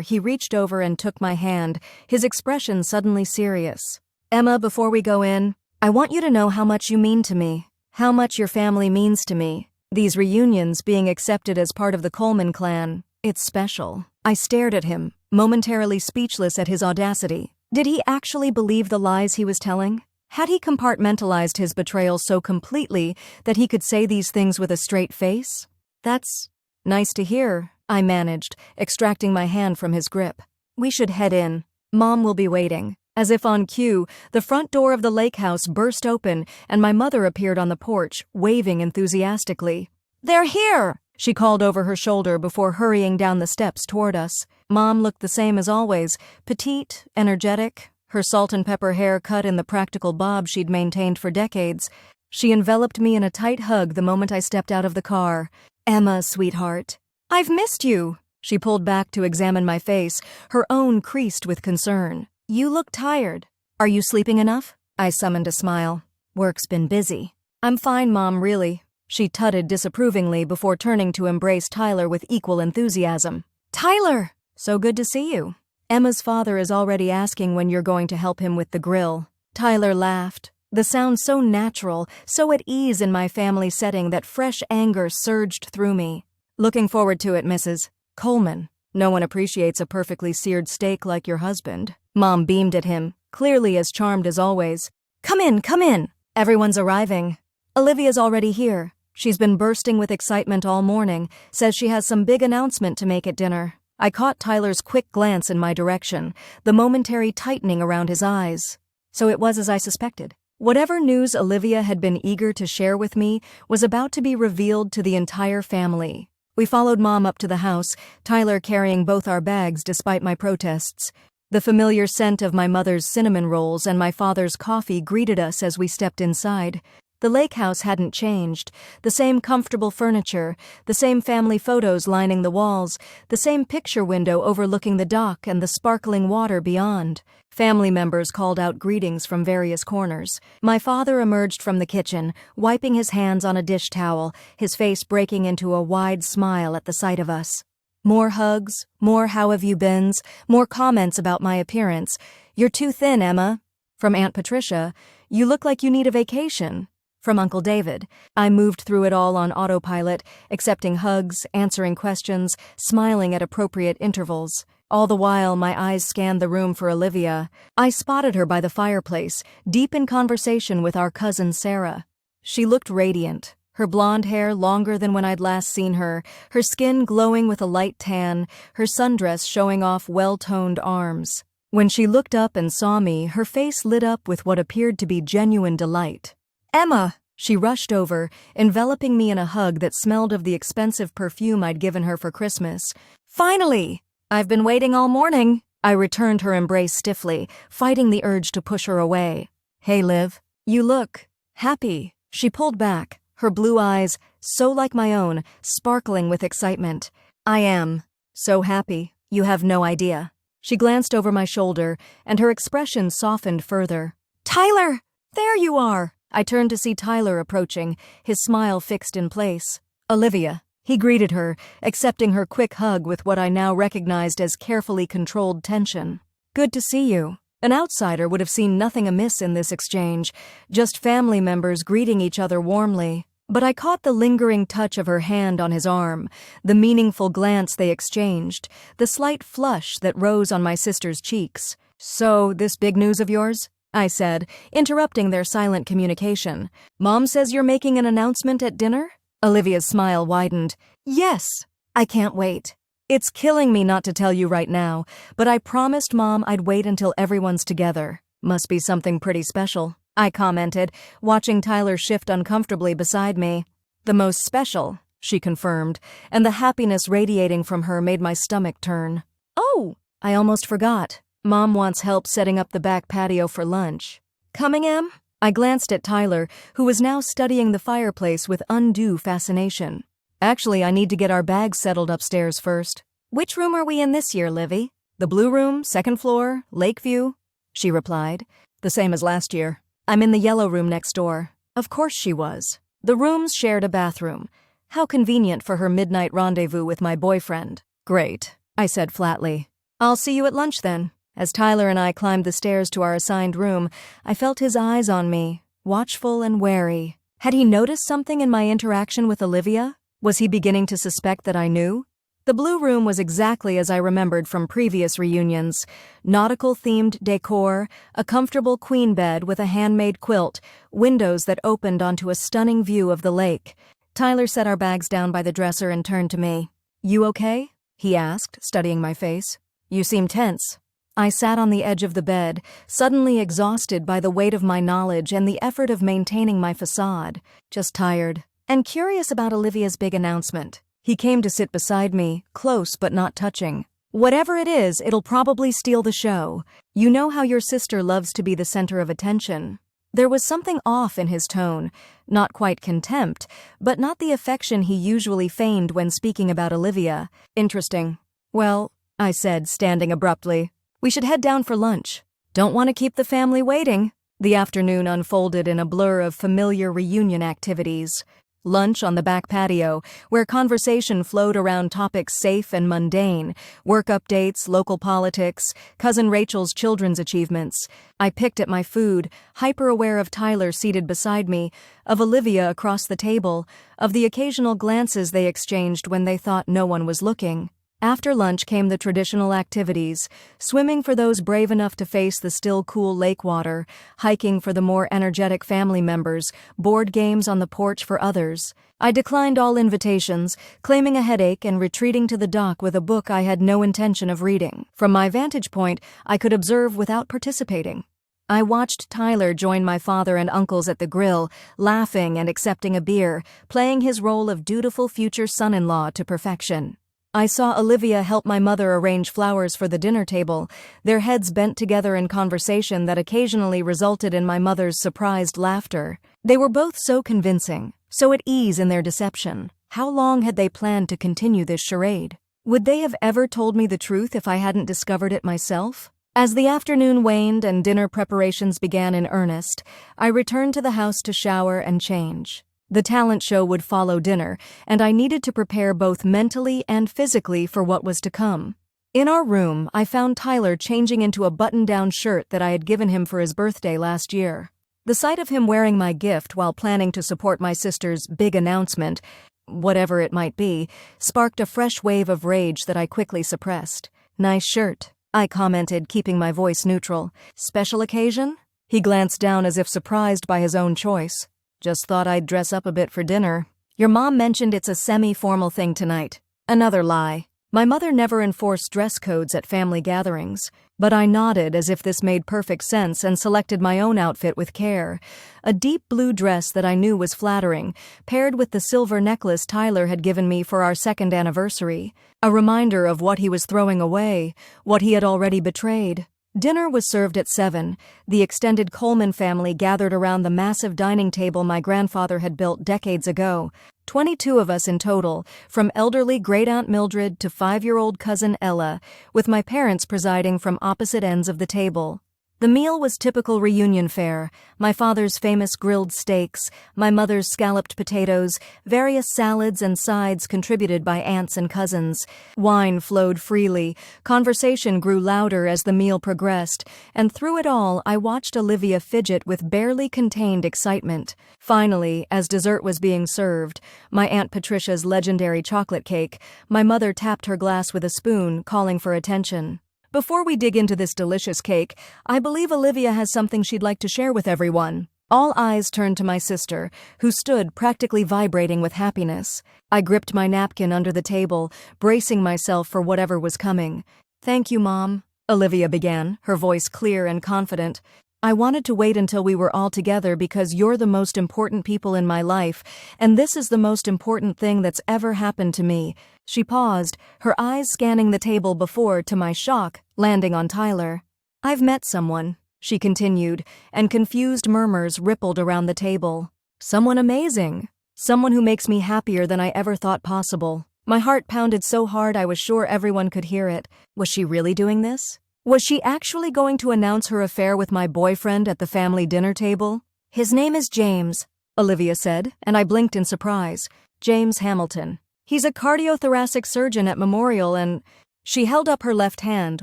he reached over and took my hand, his expression suddenly serious. Emma, before we go in, I want you to know how much you mean to me, how much your family means to me. These reunions, being accepted as part of the Coleman clan, it's special. I stared at him, momentarily speechless at his audacity. Did he actually believe the lies he was telling? Had he compartmentalized his betrayal so completely that he could say these things with a straight face? That's nice to hear, I managed, extracting my hand from his grip. We should head in. Mom will be waiting. As if on cue, the front door of the lake house burst open and my mother appeared on the porch, waving enthusiastically. They're here! She called over her shoulder before hurrying down the steps toward us. Mom looked the same as always, petite, energetic, her salt and pepper hair cut in the practical bob she'd maintained for decades. She enveloped me in a tight hug the moment I stepped out of the car. Emma, sweetheart. I've missed you. She pulled back to examine my face, her own creased with concern. You look tired. Are you sleeping enough? I summoned a smile. Work's been busy. I'm fine, Mom, really. She tutted disapprovingly before turning to embrace Tyler with equal enthusiasm. Tyler! So good to see you. Emma's father is already asking when you're going to help him with the grill. Tyler laughed, the sound so natural, so at ease in my family setting that fresh anger surged through me. Looking forward to it, Mrs. Coleman. No one appreciates a perfectly seared steak like your husband. Mom beamed at him, clearly as charmed as always. Come in, come in. Everyone's arriving. Olivia's already here. She's been bursting with excitement all morning, says she has some big announcement to make at dinner. I caught Tyler's quick glance in my direction, the momentary tightening around his eyes. So it was as I suspected. Whatever news Olivia had been eager to share with me was about to be revealed to the entire family. We followed Mom up to the house, Tyler carrying both our bags despite my protests. The familiar scent of my mother's cinnamon rolls and my father's coffee greeted us as we stepped inside. The lake house hadn't changed. The same comfortable furniture, the same family photos lining the walls, the same picture window overlooking the dock and the sparkling water beyond. Family members called out greetings from various corners. My father emerged from the kitchen, wiping his hands on a dish towel, his face breaking into a wide smile at the sight of us. More hugs, more how have you beens, more comments about my appearance. You're too thin, Emma. From Aunt Patricia, you look like you need a vacation. From Uncle David, I moved through it all on autopilot, accepting hugs, answering questions, smiling at appropriate intervals. All the while, my eyes scanned the room for Olivia. I spotted her by the fireplace, deep in conversation with our cousin Sarah. She looked radiant, her blonde hair longer than when I'd last seen her, her skin glowing with a light tan, her sundress showing off well-toned arms. When she looked up and saw me, her face lit up with what appeared to be genuine delight. Emma! She rushed over, enveloping me in a hug that smelled of the expensive perfume I'd given her for Christmas. Finally! I've been waiting all morning. I returned her embrace stiffly, fighting the urge to push her away. Hey, Liv. You look happy. She pulled back, her blue eyes, so like my own, sparkling with excitement. I am so happy. You have no idea. She glanced over my shoulder, and her expression softened further. Tyler! There you are! I turned to see Tyler approaching, his smile fixed in place. Olivia. He greeted her, accepting her quick hug with what I now recognized as carefully controlled tension. Good to see you. An outsider would have seen nothing amiss in this exchange, just family members greeting each other warmly. But I caught the lingering touch of her hand on his arm, the meaningful glance they exchanged, the slight flush that rose on my sister's cheeks. "So, this big news of yours?" I said, interrupting their silent communication. "Mom says you're making an announcement at dinner?" Olivia's smile widened. "Yes. I can't wait. It's killing me not to tell you right now, but I promised Mom I'd wait until everyone's together. Must be something pretty special," I commented, watching Tyler shift uncomfortably beside me. "The most special," she confirmed, and the happiness radiating from her made my stomach turn. "Oh, I almost forgot. Mom wants help setting up the back patio for lunch. Coming, Em?" I glanced at Tyler, who was now studying the fireplace with undue fascination. "Actually, I need to get our bags settled upstairs first." "Which room are we in this year, Livy?" "The blue room, second floor, Lakeview," she replied. "The same as last year. I'm in the yellow room next door." Of course she was. The rooms shared a bathroom. How convenient for her midnight rendezvous with my boyfriend. "Great," I said flatly. "I'll see you at lunch then." As Tyler and I climbed the stairs to our assigned room, I felt his eyes on me, watchful and wary. Had he noticed something in my interaction with Olivia? Was he beginning to suspect that I knew? The blue room was exactly as I remembered from previous reunions. Nautical-themed decor, a comfortable queen bed with a handmade quilt, windows that opened onto a stunning view of the lake. Tyler set our bags down by the dresser and turned to me. "You okay?" he asked, studying my face. "You seem tense." I sat on the edge of the bed, suddenly exhausted by the weight of my knowledge and the effort of maintaining my facade. Just tired. And curious about Olivia's big announcement. He came to sit beside me, close but not touching. "Whatever it is, it'll probably steal the show. You know how your sister loves to be the center of attention." There was something off in his tone, not quite contempt, but not the affection he usually feigned when speaking about Olivia. "Interesting." "Well," I said, standing abruptly, "we should head down for lunch. Don't want to keep the family waiting." The afternoon unfolded in a blur of familiar reunion activities. Lunch on the back patio, where conversation flowed around topics safe and mundane, work updates, local politics, Cousin Rachel's children's achievements. I picked at my food, hyper-aware of Tyler seated beside me, of Olivia across the table, of the occasional glances they exchanged when they thought no one was looking. After lunch came the traditional activities, swimming for those brave enough to face the still cool lake water, hiking for the more energetic family members, board games on the porch for others. I declined all invitations, claiming a headache and retreating to the dock with a book I had no intention of reading. From my vantage point, I could observe without participating. I watched Tyler join my father and uncles at the grill, laughing and accepting a beer, playing his role of dutiful future son-in-law to perfection. I saw Olivia help my mother arrange flowers for the dinner table, their heads bent together in conversation that occasionally resulted in my mother's surprised laughter. They were both so convincing, so at ease in their deception. How long had they planned to continue this charade? Would they have ever told me the truth if I hadn't discovered it myself? As the afternoon waned and dinner preparations began in earnest, I returned to the house to shower and change. The talent show would follow dinner, and I needed to prepare both mentally and physically for what was to come. In our room, I found Tyler changing into a button-down shirt that I had given him for his birthday last year. The sight of him wearing my gift while planning to support my sister's big announcement, whatever it might be, sparked a fresh wave of rage that I quickly suppressed. "Nice shirt," I commented, keeping my voice neutral. "Special occasion?" He glanced down as if surprised by his own choice. "Just thought I'd dress up a bit for dinner. Your mom mentioned it's a semi-formal thing tonight." Another lie. My mother never enforced dress codes at family gatherings, but I nodded as if this made perfect sense and selected my own outfit with care. A deep blue dress that I knew was flattering, paired with the silver necklace Tyler had given me for our second anniversary. A reminder of what he was throwing away, what he had already betrayed. Dinner was served at 7. The extended Coleman family gathered around the massive dining table my grandfather had built decades ago. 22 of us in total, from elderly great-aunt Mildred to 5-year-old cousin Ella, with my parents presiding from opposite ends of the table. The meal was typical reunion fare: my father's famous grilled steaks, my mother's scalloped potatoes, various salads and sides contributed by aunts and cousins. Wine flowed freely, conversation grew louder as the meal progressed, and through it all I watched Olivia fidget with barely contained excitement. Finally, as dessert was being served, my Aunt Patricia's legendary chocolate cake, my mother tapped her glass with a spoon, calling for attention. Before we dig into this delicious cake, I believe Olivia has something she'd like to share with everyone. All eyes turned to my sister, who stood practically vibrating with happiness. I gripped my napkin under the table, bracing myself for whatever was coming. "Thank you, Mom," Olivia began, her voice clear and confident. "I wanted to wait until we were all together because you're the most important people in my life, and this is the most important thing that's ever happened to me." She paused, her eyes scanning the table before, to my shock, landing on Tyler. "I've met someone," she continued, and confused murmurs rippled around the table. "Someone amazing. Someone who makes me happier than I ever thought possible." My heart pounded so hard I was sure everyone could hear it. Was she really doing this? Was she actually going to announce her affair with my boyfriend at the family dinner table? "His name is James," Olivia said, and I blinked in surprise. "James Hamilton. He's a cardiothoracic surgeon at Memorial and—" She held up her left hand,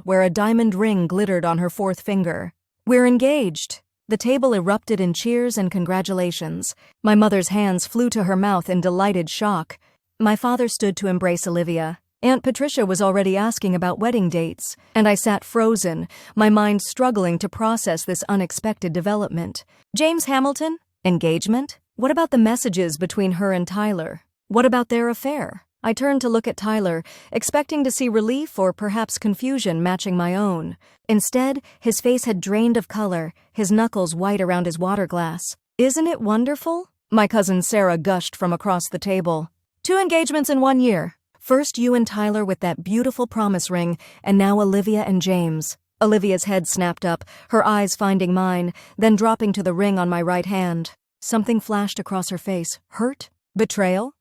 where a diamond ring glittered on her fourth finger. "We're engaged." The table erupted in cheers and congratulations. My mother's hands flew to her mouth in delighted shock. My father stood to embrace Olivia. Aunt Patricia was already asking about wedding dates, and I sat frozen, my mind struggling to process this unexpected development. James Hamilton? Engagement? What about the messages between her and Tyler? What about their affair? I turned to look at Tyler, expecting to see relief or perhaps confusion matching my own. Instead, his face had drained of color, his knuckles white around his water glass. "Isn't it wonderful?" My cousin Sarah gushed from across the table. "2 engagements in 1 year. First you and Tyler with that beautiful promise ring, and now Olivia and James." Olivia's head snapped up, her eyes finding mine, then dropping to the ring on my right hand. Something flashed across her face. Hurt? Betrayal?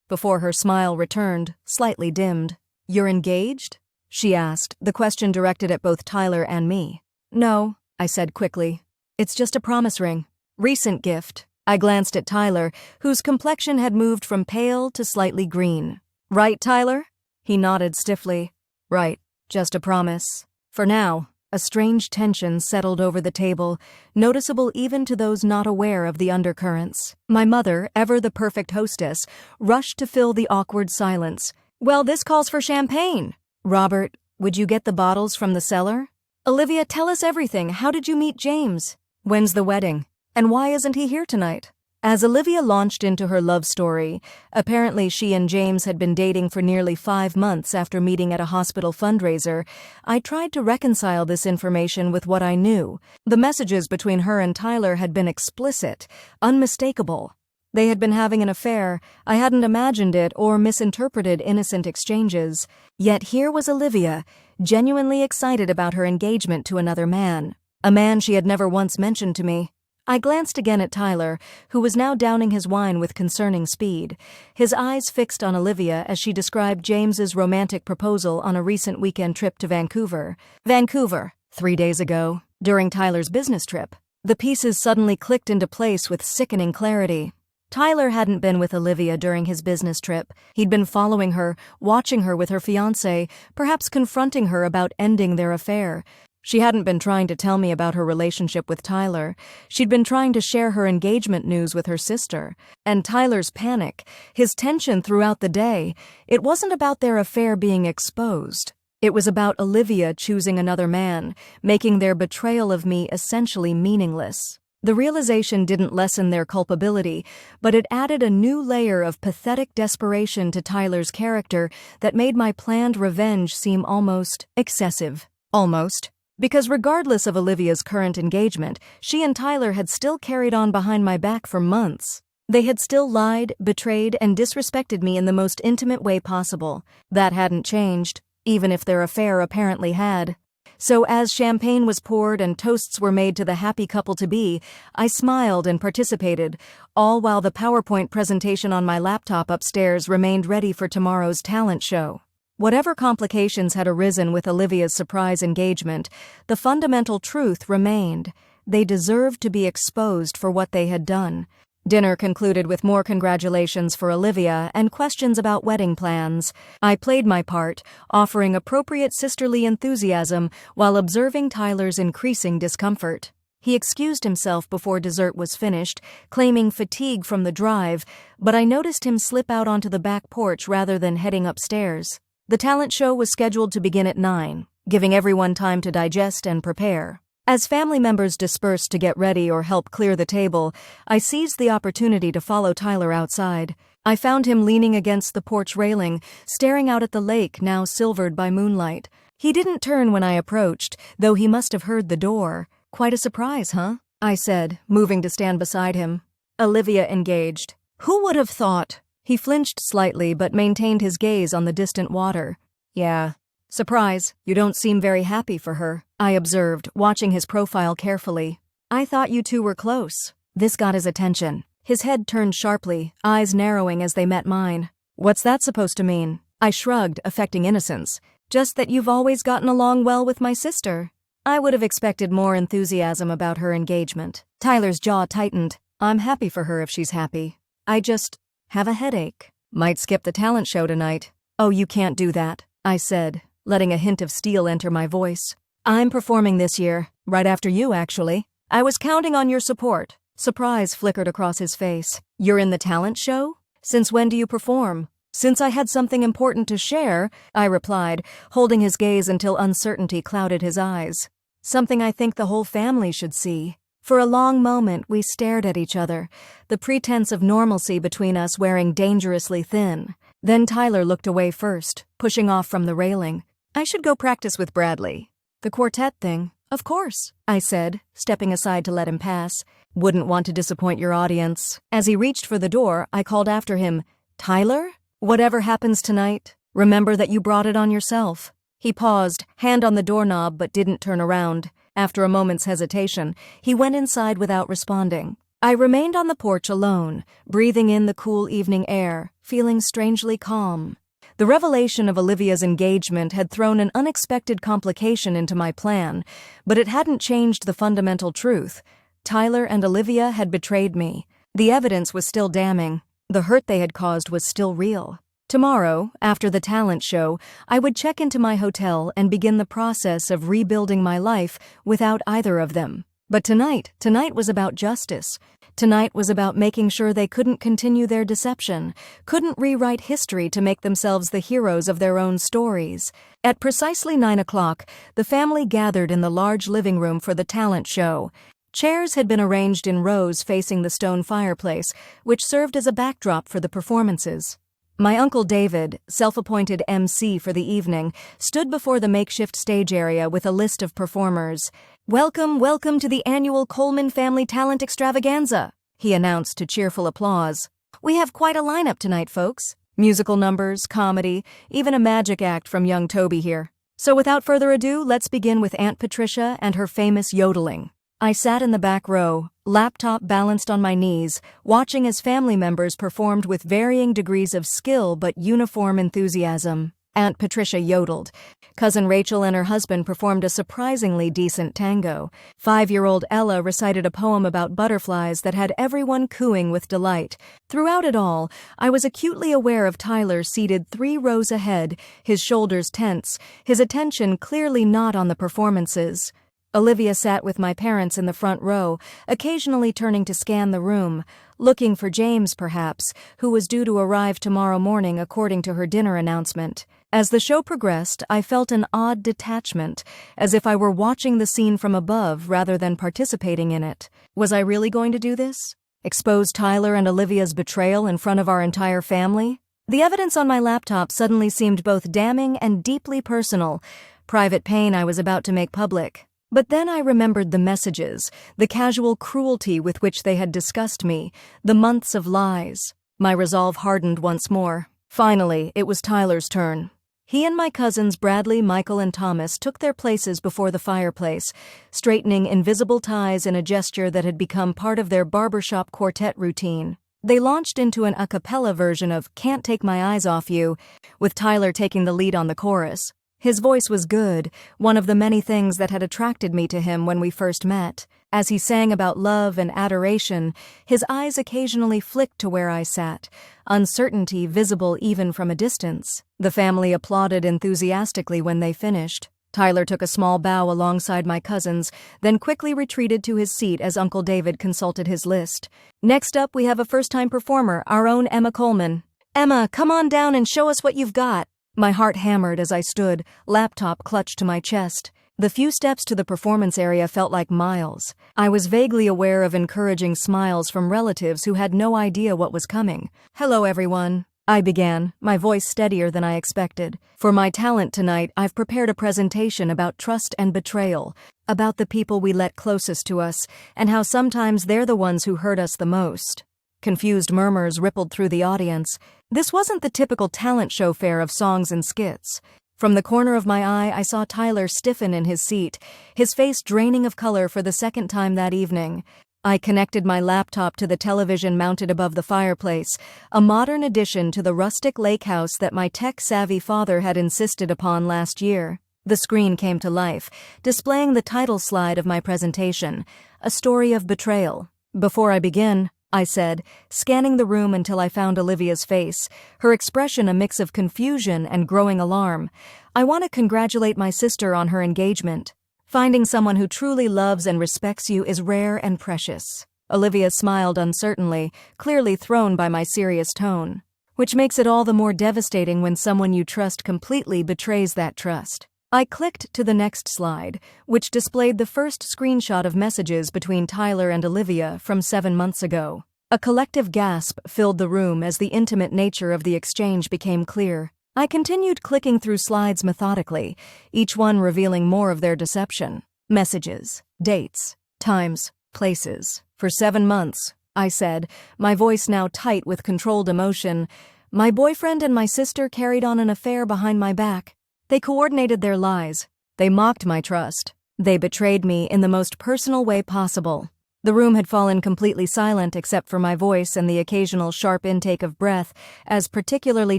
Before her smile returned, slightly dimmed. "You're engaged?" she asked, the question directed at both Tyler and me. "No," I said quickly. "It's just a promise ring. Recent gift." I glanced at Tyler, whose complexion had moved from pale to slightly green. "Right, Tyler?" He nodded stiffly. "Right, just a promise." For now, a strange tension settled over the table, noticeable even to those not aware of the undercurrents. My mother, ever the perfect hostess, rushed to fill the awkward silence. "Well, this calls for champagne." "Robert, would you get the bottles from the cellar?" "Olivia, tell us everything. How did you meet James? When's the wedding? And why isn't he here tonight?" As Olivia launched into her love story, apparently she and James had been dating for nearly 5 months after meeting at a hospital fundraiser, I tried to reconcile this information with what I knew. The messages between her and Tyler had been explicit, unmistakable. They had been having an affair. I hadn't imagined it or misinterpreted innocent exchanges. Yet here was Olivia, genuinely excited about her engagement to another man. A man she had never once mentioned to me. I glanced again at Tyler, who was now downing his wine with concerning speed, his eyes fixed on Olivia as she described James's romantic proposal on a recent weekend trip to Vancouver. Vancouver, 3 days ago, during Tyler's business trip. The pieces suddenly clicked into place with sickening clarity. Tyler hadn't been with Olivia during his business trip. He'd been following her, watching her with her fiancé, perhaps confronting her about ending their affair. She hadn't been trying to tell me about her relationship with Tyler. She'd been trying to share her engagement news with her sister. And Tyler's panic, his tension throughout the day, it wasn't about their affair being exposed. It was about Olivia choosing another man, making their betrayal of me essentially meaningless. The realization didn't lessen their culpability, but it added a new layer of pathetic desperation to Tyler's character that made my planned revenge seem almost excessive. Almost. Because regardless of Olivia's current engagement, she and Tyler had still carried on behind my back for months. They had still lied, betrayed, and disrespected me in the most intimate way possible. That hadn't changed, even if their affair apparently had. So as champagne was poured and toasts were made to the happy couple-to-be, I smiled and participated, all while the PowerPoint presentation on my laptop upstairs remained ready for tomorrow's talent show. Whatever complications had arisen with Olivia's surprise engagement, the fundamental truth remained. They deserved to be exposed for what they had done. Dinner concluded with more congratulations for Olivia and questions about wedding plans. I played my part, offering appropriate sisterly enthusiasm while observing Tyler's increasing discomfort. He excused himself before dessert was finished, claiming fatigue from the drive, but I noticed him slip out onto the back porch rather than heading upstairs. The talent show was scheduled to begin at 9, giving everyone time to digest and prepare. As family members dispersed to get ready or help clear the table, I seized the opportunity to follow Tyler outside. I found him leaning against the porch railing, staring out at the lake now silvered by moonlight. He didn't turn when I approached, though he must have heard the door. "Quite a surprise, huh?" I said, moving to stand beside him. Olivia engaged. "Who would have thought?" He flinched slightly but maintained his gaze on the distant water. "Yeah. Surprise, you don't seem very happy for her," I observed, watching his profile carefully. "I thought you two were close." This got his attention. His head turned sharply, eyes narrowing as they met mine. "What's that supposed to mean?" I shrugged, affecting innocence. "Just that you've always gotten along well with my sister." I would have expected more enthusiasm about her engagement. Tyler's jaw tightened. "I'm happy for her if she's happy. I just have a headache. Might skip the talent show tonight." "Oh, you can't do that," I said, letting a hint of steel enter my voice. "I'm performing this year, right after you, actually. I was counting on your support." Surprise flickered across his face. "You're in the talent show? Since when do you perform?" "Since I had something important to share," I replied, holding his gaze until uncertainty clouded his eyes. "Something I think the whole family should see." For a long moment we stared at each other, the pretense of normalcy between us wearing dangerously thin. Then Tyler looked away first, pushing off from the railing. "I should go practice with Bradley." "The quartet thing?" "Of course," I said, stepping aside to let him pass. "Wouldn't want to disappoint your audience." As he reached for the door, I called after him, "Tyler? Whatever happens tonight, remember that you brought it on yourself." He paused, hand on the doorknob, but didn't turn around. After a moment's hesitation, he went inside without responding. I remained on the porch alone, breathing in the cool evening air, feeling strangely calm. The revelation of Olivia's engagement had thrown an unexpected complication into my plan, but it hadn't changed the fundamental truth. Tyler and Olivia had betrayed me. The evidence was still damning. The hurt they had caused was still real. Tomorrow, after the talent show, I would check into my hotel and begin the process of rebuilding my life without either of them. But tonight was about justice. Tonight was about making sure they couldn't continue their deception, couldn't rewrite history to make themselves the heroes of their own stories. At precisely 9 o'clock, the family gathered in the large living room for the talent show. Chairs had been arranged in rows facing the stone fireplace, which served as a backdrop for the performances. My Uncle David, self-appointed MC for the evening, stood before the makeshift stage area with a list of performers. Welcome to the annual Coleman Family Talent Extravaganza," he announced to cheerful applause. "We have quite a lineup tonight, folks. Musical numbers, comedy, even a magic act from young Toby here. So without further ado, let's begin with Aunt Patricia and her famous yodeling." I sat in the back row, laptop balanced on my knees, watching as family members performed with varying degrees of skill but uniform enthusiasm. Aunt Patricia yodeled. Cousin Rachel and her husband performed a surprisingly decent tango. 5-year-old Ella recited a poem about butterflies that had everyone cooing with delight. Throughout it all, I was acutely aware of Tyler seated 3 rows ahead, his shoulders tense, his attention clearly not on the performances. Olivia sat with my parents in the front row, occasionally turning to scan the room, looking for James, perhaps, who was due to arrive tomorrow morning according to her dinner announcement. As the show progressed, I felt an odd detachment, as if I were watching the scene from above rather than participating in it. Was I really going to do this? Expose Tyler and Olivia's betrayal in front of our entire family? The evidence on my laptop suddenly seemed both damning and deeply personal, private pain I was about to make public. But then I remembered the messages, the casual cruelty with which they had discussed me, the months of lies. My resolve hardened once more. Finally, it was Tyler's turn. He and my cousins Bradley, Michael, and Thomas took their places before the fireplace, straightening invisible ties in a gesture that had become part of their barbershop quartet routine. They launched into an a cappella version of Can't Take My Eyes Off You, with Tyler taking the lead on the chorus. His voice was good, one of the many things that had attracted me to him when we first met. As he sang about love and adoration, his eyes occasionally flicked to where I sat, uncertainty visible even from a distance. The family applauded enthusiastically when they finished. Tyler took a small bow alongside my cousins, then quickly retreated to his seat as Uncle David consulted his list. Next up, we have a first-time performer, our own Emma Coleman. Emma, come on down and show us what you've got. My heart hammered as I stood, laptop clutched to my chest. The few steps to the performance area felt like miles. I was vaguely aware of encouraging smiles from relatives who had no idea what was coming. Hello, everyone, I began, my voice steadier than I expected. For my talent tonight, I've prepared a presentation about trust and betrayal, about the people we let closest to us, and how sometimes they're the ones who hurt us the most. Confused murmurs rippled through the audience. This wasn't the typical talent show fare of songs and skits. From the corner of my eye, I saw Tyler stiffen in his seat, his face draining of color for the second time that evening. I connected my laptop to the television mounted above the fireplace, a modern addition to the rustic lake house that my tech-savvy father had insisted upon last year. The screen came to life, displaying the title slide of my presentation, A Story of Betrayal. Before I begin, I said, scanning the room until I found Olivia's face, her expression a mix of confusion and growing alarm. I want to congratulate my sister on her engagement. Finding someone who truly loves and respects you is rare and precious. Olivia smiled uncertainly, clearly thrown by my serious tone. Which makes it all the more devastating when someone you trust completely betrays that trust. I clicked to the next slide, which displayed the first screenshot of messages between Tyler and Olivia from 7 months ago. A collective gasp filled the room as the intimate nature of the exchange became clear. I continued clicking through slides methodically, each one revealing more of their deception. Messages, dates, times, places. For 7 months, I said, my voice now tight with controlled emotion. My boyfriend and my sister carried on an affair behind my back. They coordinated their lies. They mocked my trust. They betrayed me in the most personal way possible. The room had fallen completely silent except for my voice and the occasional sharp intake of breath as particularly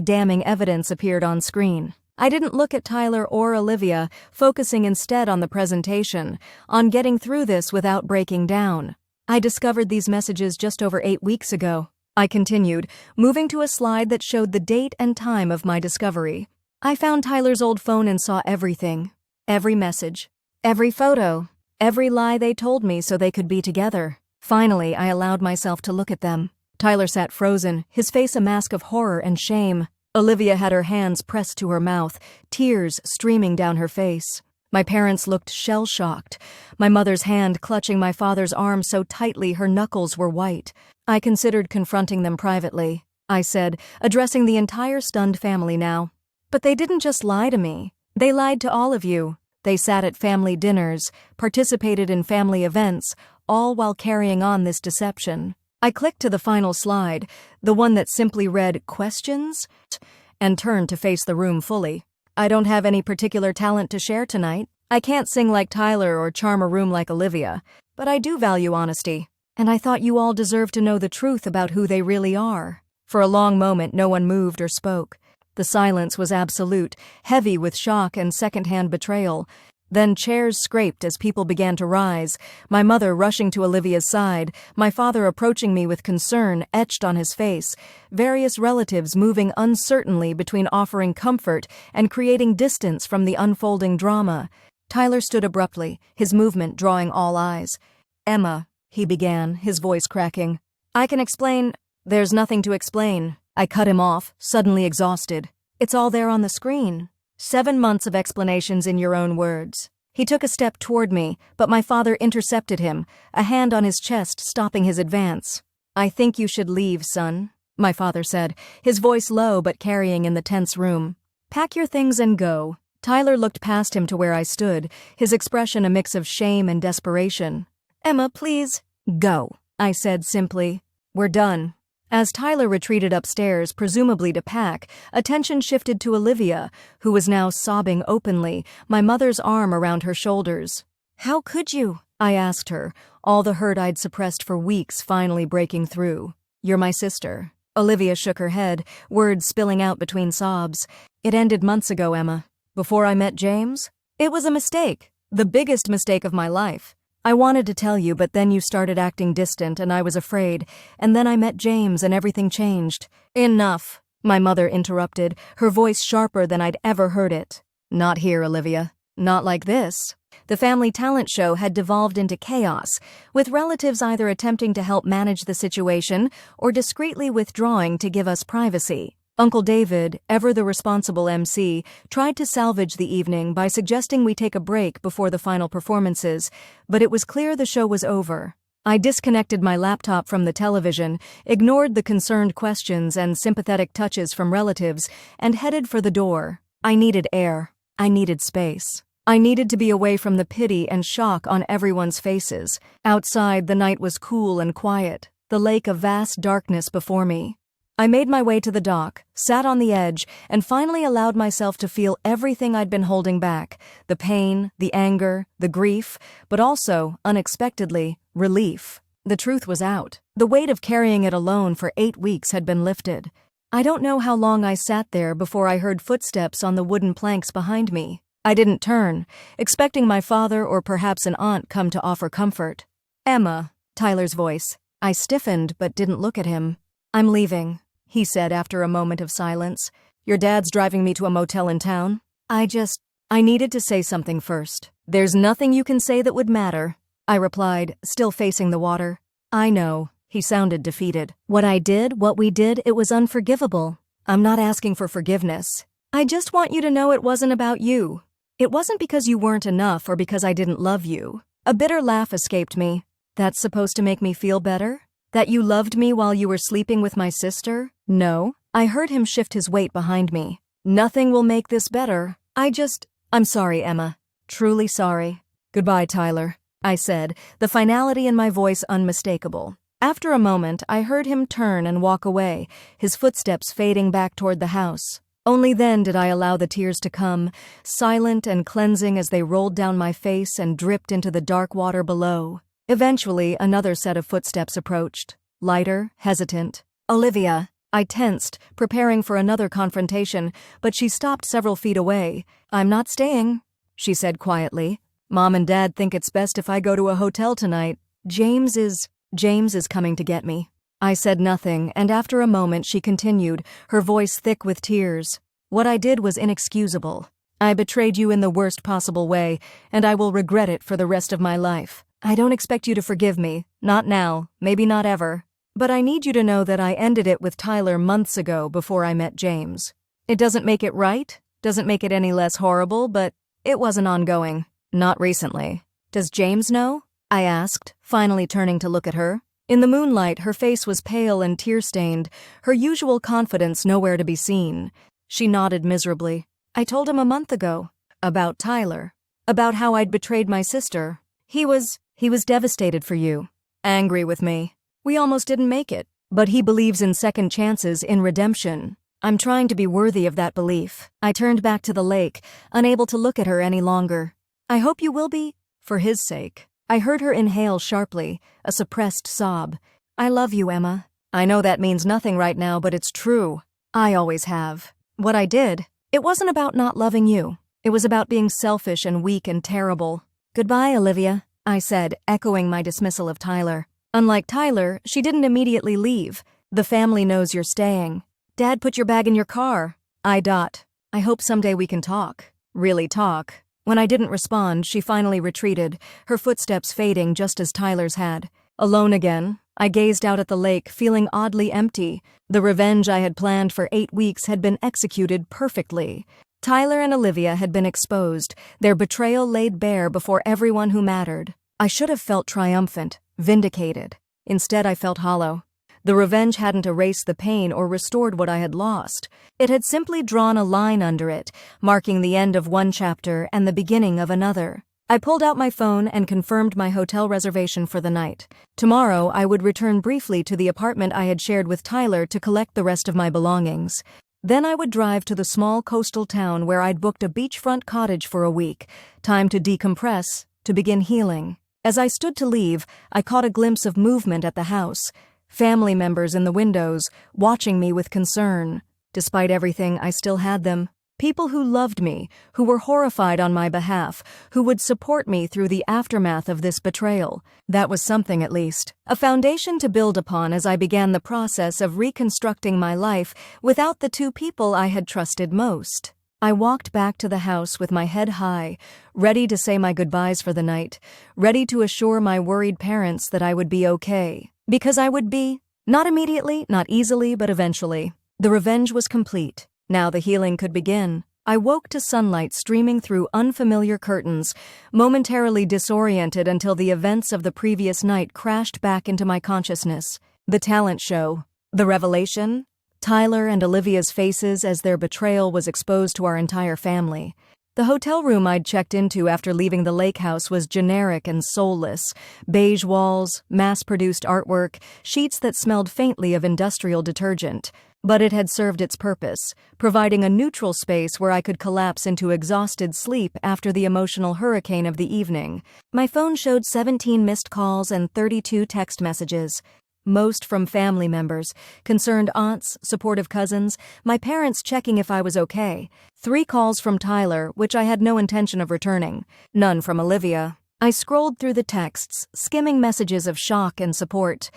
damning evidence appeared on screen. I didn't look at Tyler or Olivia, focusing instead on the presentation, on getting through this without breaking down. I discovered these messages just over 8 weeks ago. I continued, moving to a slide that showed the date and time of my discovery. I found Tyler's old phone and saw everything. Every message. Every photo. Every lie they told me so they could be together. Finally, I allowed myself to look at them. Tyler sat frozen, his face a mask of horror and shame. Olivia had her hands pressed to her mouth, tears streaming down her face. My parents looked shell-shocked, my mother's hand clutching my father's arm so tightly her knuckles were white. I considered confronting them privately. I said, addressing the entire stunned family now. But they didn't just lie to me. They lied to all of you. They sat at family dinners, participated in family events, all while carrying on this deception. I clicked to the final slide, the one that simply read, questions, and turned to face the room fully. I don't have any particular talent to share tonight. I can't sing like Tyler or charm a room like Olivia, but I do value honesty. And I thought you all deserved to know the truth about who they really are. For a long moment, no one moved or spoke. The silence was absolute, heavy with shock and secondhand betrayal. Then chairs scraped as people began to rise, my mother rushing to Olivia's side, my father approaching me with concern etched on his face, various relatives moving uncertainly between offering comfort and creating distance from the unfolding drama. Tyler stood abruptly, his movement drawing all eyes. Emma, he began, his voice cracking. I can explain. There's nothing to explain. I cut him off, suddenly exhausted. It's all there on the screen. 7 months of explanations in your own words. He took a step toward me, but my father intercepted him, a hand on his chest stopping his advance. I think you should leave, son, my father said, his voice low but carrying in the tense room. Pack your things and go. Tyler looked past him to where I stood, his expression a mix of shame and desperation. Emma, please. Go, I said simply. We're done. As Tyler retreated upstairs, presumably to pack, attention shifted to Olivia, who was now sobbing openly, my mother's arm around her shoulders. How could you? I asked her, all the hurt I'd suppressed for weeks finally breaking through. You're my sister. Olivia shook her head, words spilling out between sobs. It ended months ago, Emma. Before I met James? It was a mistake. The biggest mistake of my life. I wanted to tell you, but then you started acting distant and I was afraid. And then I met James and everything changed. Enough, my mother interrupted, her voice sharper than I'd ever heard it. Not here, Olivia. Not like this. The family talent show had devolved into chaos, with relatives either attempting to help manage the situation or discreetly withdrawing to give us privacy. Uncle David, ever the responsible MC, tried to salvage the evening by suggesting we take a break before the final performances, but it was clear the show was over. I disconnected my laptop from the television, ignored the concerned questions and sympathetic touches from relatives, and headed for the door. I needed air. I needed space. I needed to be away from the pity and shock on everyone's faces. Outside, the night was cool and quiet, the lake a vast darkness before me. I made my way to the dock, sat on the edge, and finally allowed myself to feel everything I'd been holding back, the pain, the anger, the grief, but also, unexpectedly, relief. The truth was out. The weight of carrying it alone for 8 weeks had been lifted. I don't know how long I sat there before I heard footsteps on the wooden planks behind me. I didn't turn, expecting my father or perhaps an aunt come to offer comfort. Emma, Tyler's voice. I stiffened but didn't look at him. I'm leaving, he said after a moment of silence. Your dad's driving me to a motel in town. I needed to say something first. There's nothing you can say that would matter, I replied, still facing the water. I know, he sounded defeated. What we did, it was unforgivable. I'm not asking for forgiveness. I just want you to know it wasn't about you. It wasn't because you weren't enough or because I didn't love you. A bitter laugh escaped me. That's supposed to make me feel better? That you loved me while you were sleeping with my sister? No. I heard him shift his weight behind me. Nothing will make this better. I'm sorry, Emma. Truly sorry. Goodbye, Tyler, I said, the finality in my voice unmistakable. After a moment, I heard him turn and walk away, his footsteps fading back toward the house. Only then did I allow the tears to come, silent and cleansing as they rolled down my face and dripped into the dark water below. Eventually, another set of footsteps approached, lighter, hesitant. Olivia. I tensed, preparing for another confrontation, but she stopped several feet away. I'm not staying, she said quietly. Mom and Dad think it's best if I go to a hotel tonight. James is coming to get me. I said nothing, and after a moment she continued, her voice thick with tears. What I did was inexcusable. I betrayed you in the worst possible way, and I will regret it for the rest of my life. I don't expect you to forgive me, not now, maybe not ever. But I need you to know that I ended it with Tyler months ago before I met James. It doesn't make it right, doesn't make it any less horrible, but it wasn't ongoing. Not recently. Does James know? I asked, finally turning to look at her. In the moonlight, her face was pale and tear-stained, her usual confidence nowhere to be seen. She nodded miserably. I told him a month ago. About Tyler. About how I'd betrayed my sister. He was devastated for you. Angry with me. We almost didn't make it. But he believes in second chances, in redemption. I'm trying to be worthy of that belief. I turned back to the lake, unable to look at her any longer. I hope you will be, for his sake. I heard her inhale sharply, a suppressed sob. I love you, Emma. I know that means nothing right now, but it's true. I always have. What I did, it wasn't about not loving you. It was about being selfish and weak and terrible. Goodbye, Olivia, I said, echoing my dismissal of Tyler. Unlike Tyler, she didn't immediately leave. The family knows you're staying. Dad put your bag in your car. I hope someday we can talk. Really talk. When I didn't respond, she finally retreated, her footsteps fading just as Tyler's had. Alone again, I gazed out at the lake, feeling oddly empty. The revenge I had planned for 8 weeks had been executed perfectly. Tyler and Olivia had been exposed, their betrayal laid bare before everyone who mattered. I should have felt triumphant, vindicated. Instead, I felt hollow. The revenge hadn't erased the pain or restored what I had lost. It had simply drawn a line under it, marking the end of one chapter and the beginning of another. I pulled out my phone and confirmed my hotel reservation for the night. Tomorrow, I would return briefly to the apartment I had shared with Tyler to collect the rest of my belongings. Then I would drive to the small coastal town where I'd booked a beachfront cottage for a week. Time to decompress, to begin healing. As I stood to leave, I caught a glimpse of movement at the house. family members in the windows, watching me with concern. Despite everything, I still had them. People who loved me, who were horrified on my behalf, who would support me through the aftermath of this betrayal. That was something, at least. A foundation to build upon as I began the process of reconstructing my life without the two people I had trusted most. I walked back to the house with my head high, ready to say my goodbyes for the night, ready to assure my worried parents that I would be okay. Because I would be. Not immediately, not easily, but eventually. The revenge was complete. Now the healing could begin. I woke to sunlight streaming through unfamiliar curtains, momentarily disoriented until the events of the previous night crashed back into my consciousness. The talent show. The revelation. Tyler and Olivia's faces as their betrayal was exposed to our entire family. The hotel room I'd checked into after leaving the lake house was generic and soulless. Beige walls, mass-produced artwork, sheets that smelled faintly of industrial detergent. But it had served its purpose, providing a neutral space where I could collapse into exhausted sleep after the emotional hurricane of the evening. My phone showed 17 missed calls and 32 text messages. Most from family members, concerned aunts, supportive cousins, my parents checking if I was okay. 3 calls from Tyler, which I had no intention of returning. None from Olivia. I scrolled through the texts, skimming messages of shock and support.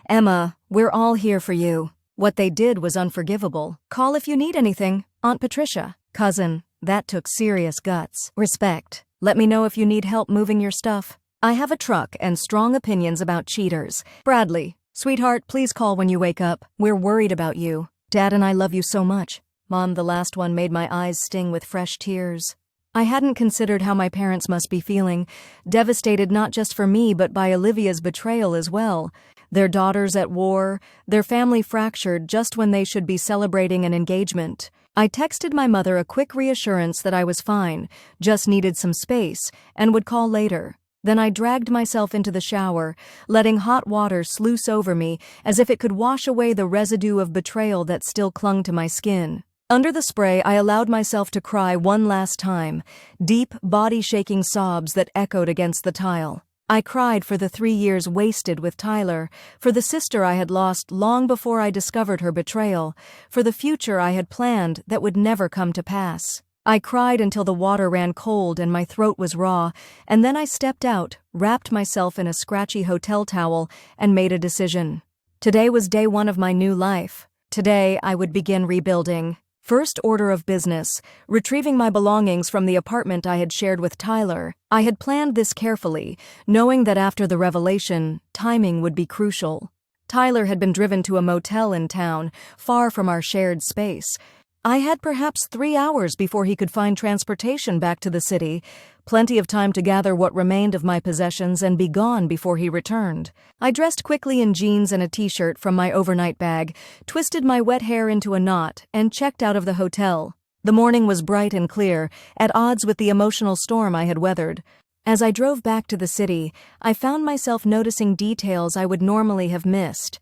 "Emma, we're all here for you." What they did was unforgivable. "Call if you need anything. Aunt Patricia." "Cousin, that took serious guts." "Respect. Let me know if you need help moving your stuff. I have a truck and strong opinions about cheaters." "Bradley, sweetheart, please call when you wake up. We're worried about you. Dad and I love you so much." Mom, the last one, made my eyes sting with fresh tears. I hadn't considered how my parents must be feeling, devastated not just for me but by Olivia's betrayal as well. Their daughters at war, their family fractured just when they should be celebrating an engagement. I texted my mother a quick reassurance that I was fine, just needed some space, and would call later. Then I dragged myself into the shower, letting hot water sluice over me as if it could wash away the residue of betrayal that still clung to my skin. Under the spray, I allowed myself to cry one last time, deep, body-shaking sobs that echoed against the tile. I cried for the 3 years wasted with Tyler, for the sister I had lost long before I discovered her betrayal, for the future I had planned that would never come to pass. I cried until the water ran cold and my throat was raw, and then I stepped out, wrapped myself in a scratchy hotel towel, and made a decision. Today was day 1 of my new life. Today I would begin rebuilding. First order of business, retrieving my belongings from the apartment I had shared with Tyler. I had planned this carefully, knowing that after the revelation, timing would be crucial. Tyler had been driven to a motel in town, far from our shared space. I had perhaps 3 hours before he could find transportation back to the city, plenty of time to gather what remained of my possessions and be gone before he returned. I dressed quickly in jeans and a t-shirt from my overnight bag, twisted my wet hair into a knot, and checked out of the hotel. The morning was bright and clear, at odds with the emotional storm I had weathered. As I drove back to the city, I found myself noticing details I would normally have missed.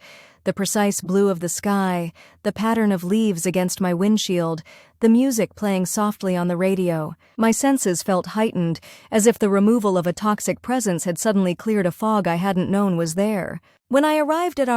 The precise blue of the sky, the pattern of leaves against my windshield, the music playing softly on the radio. My senses felt heightened, as if the removal of a toxic presence had suddenly cleared a fog I hadn't known was there. When I arrived at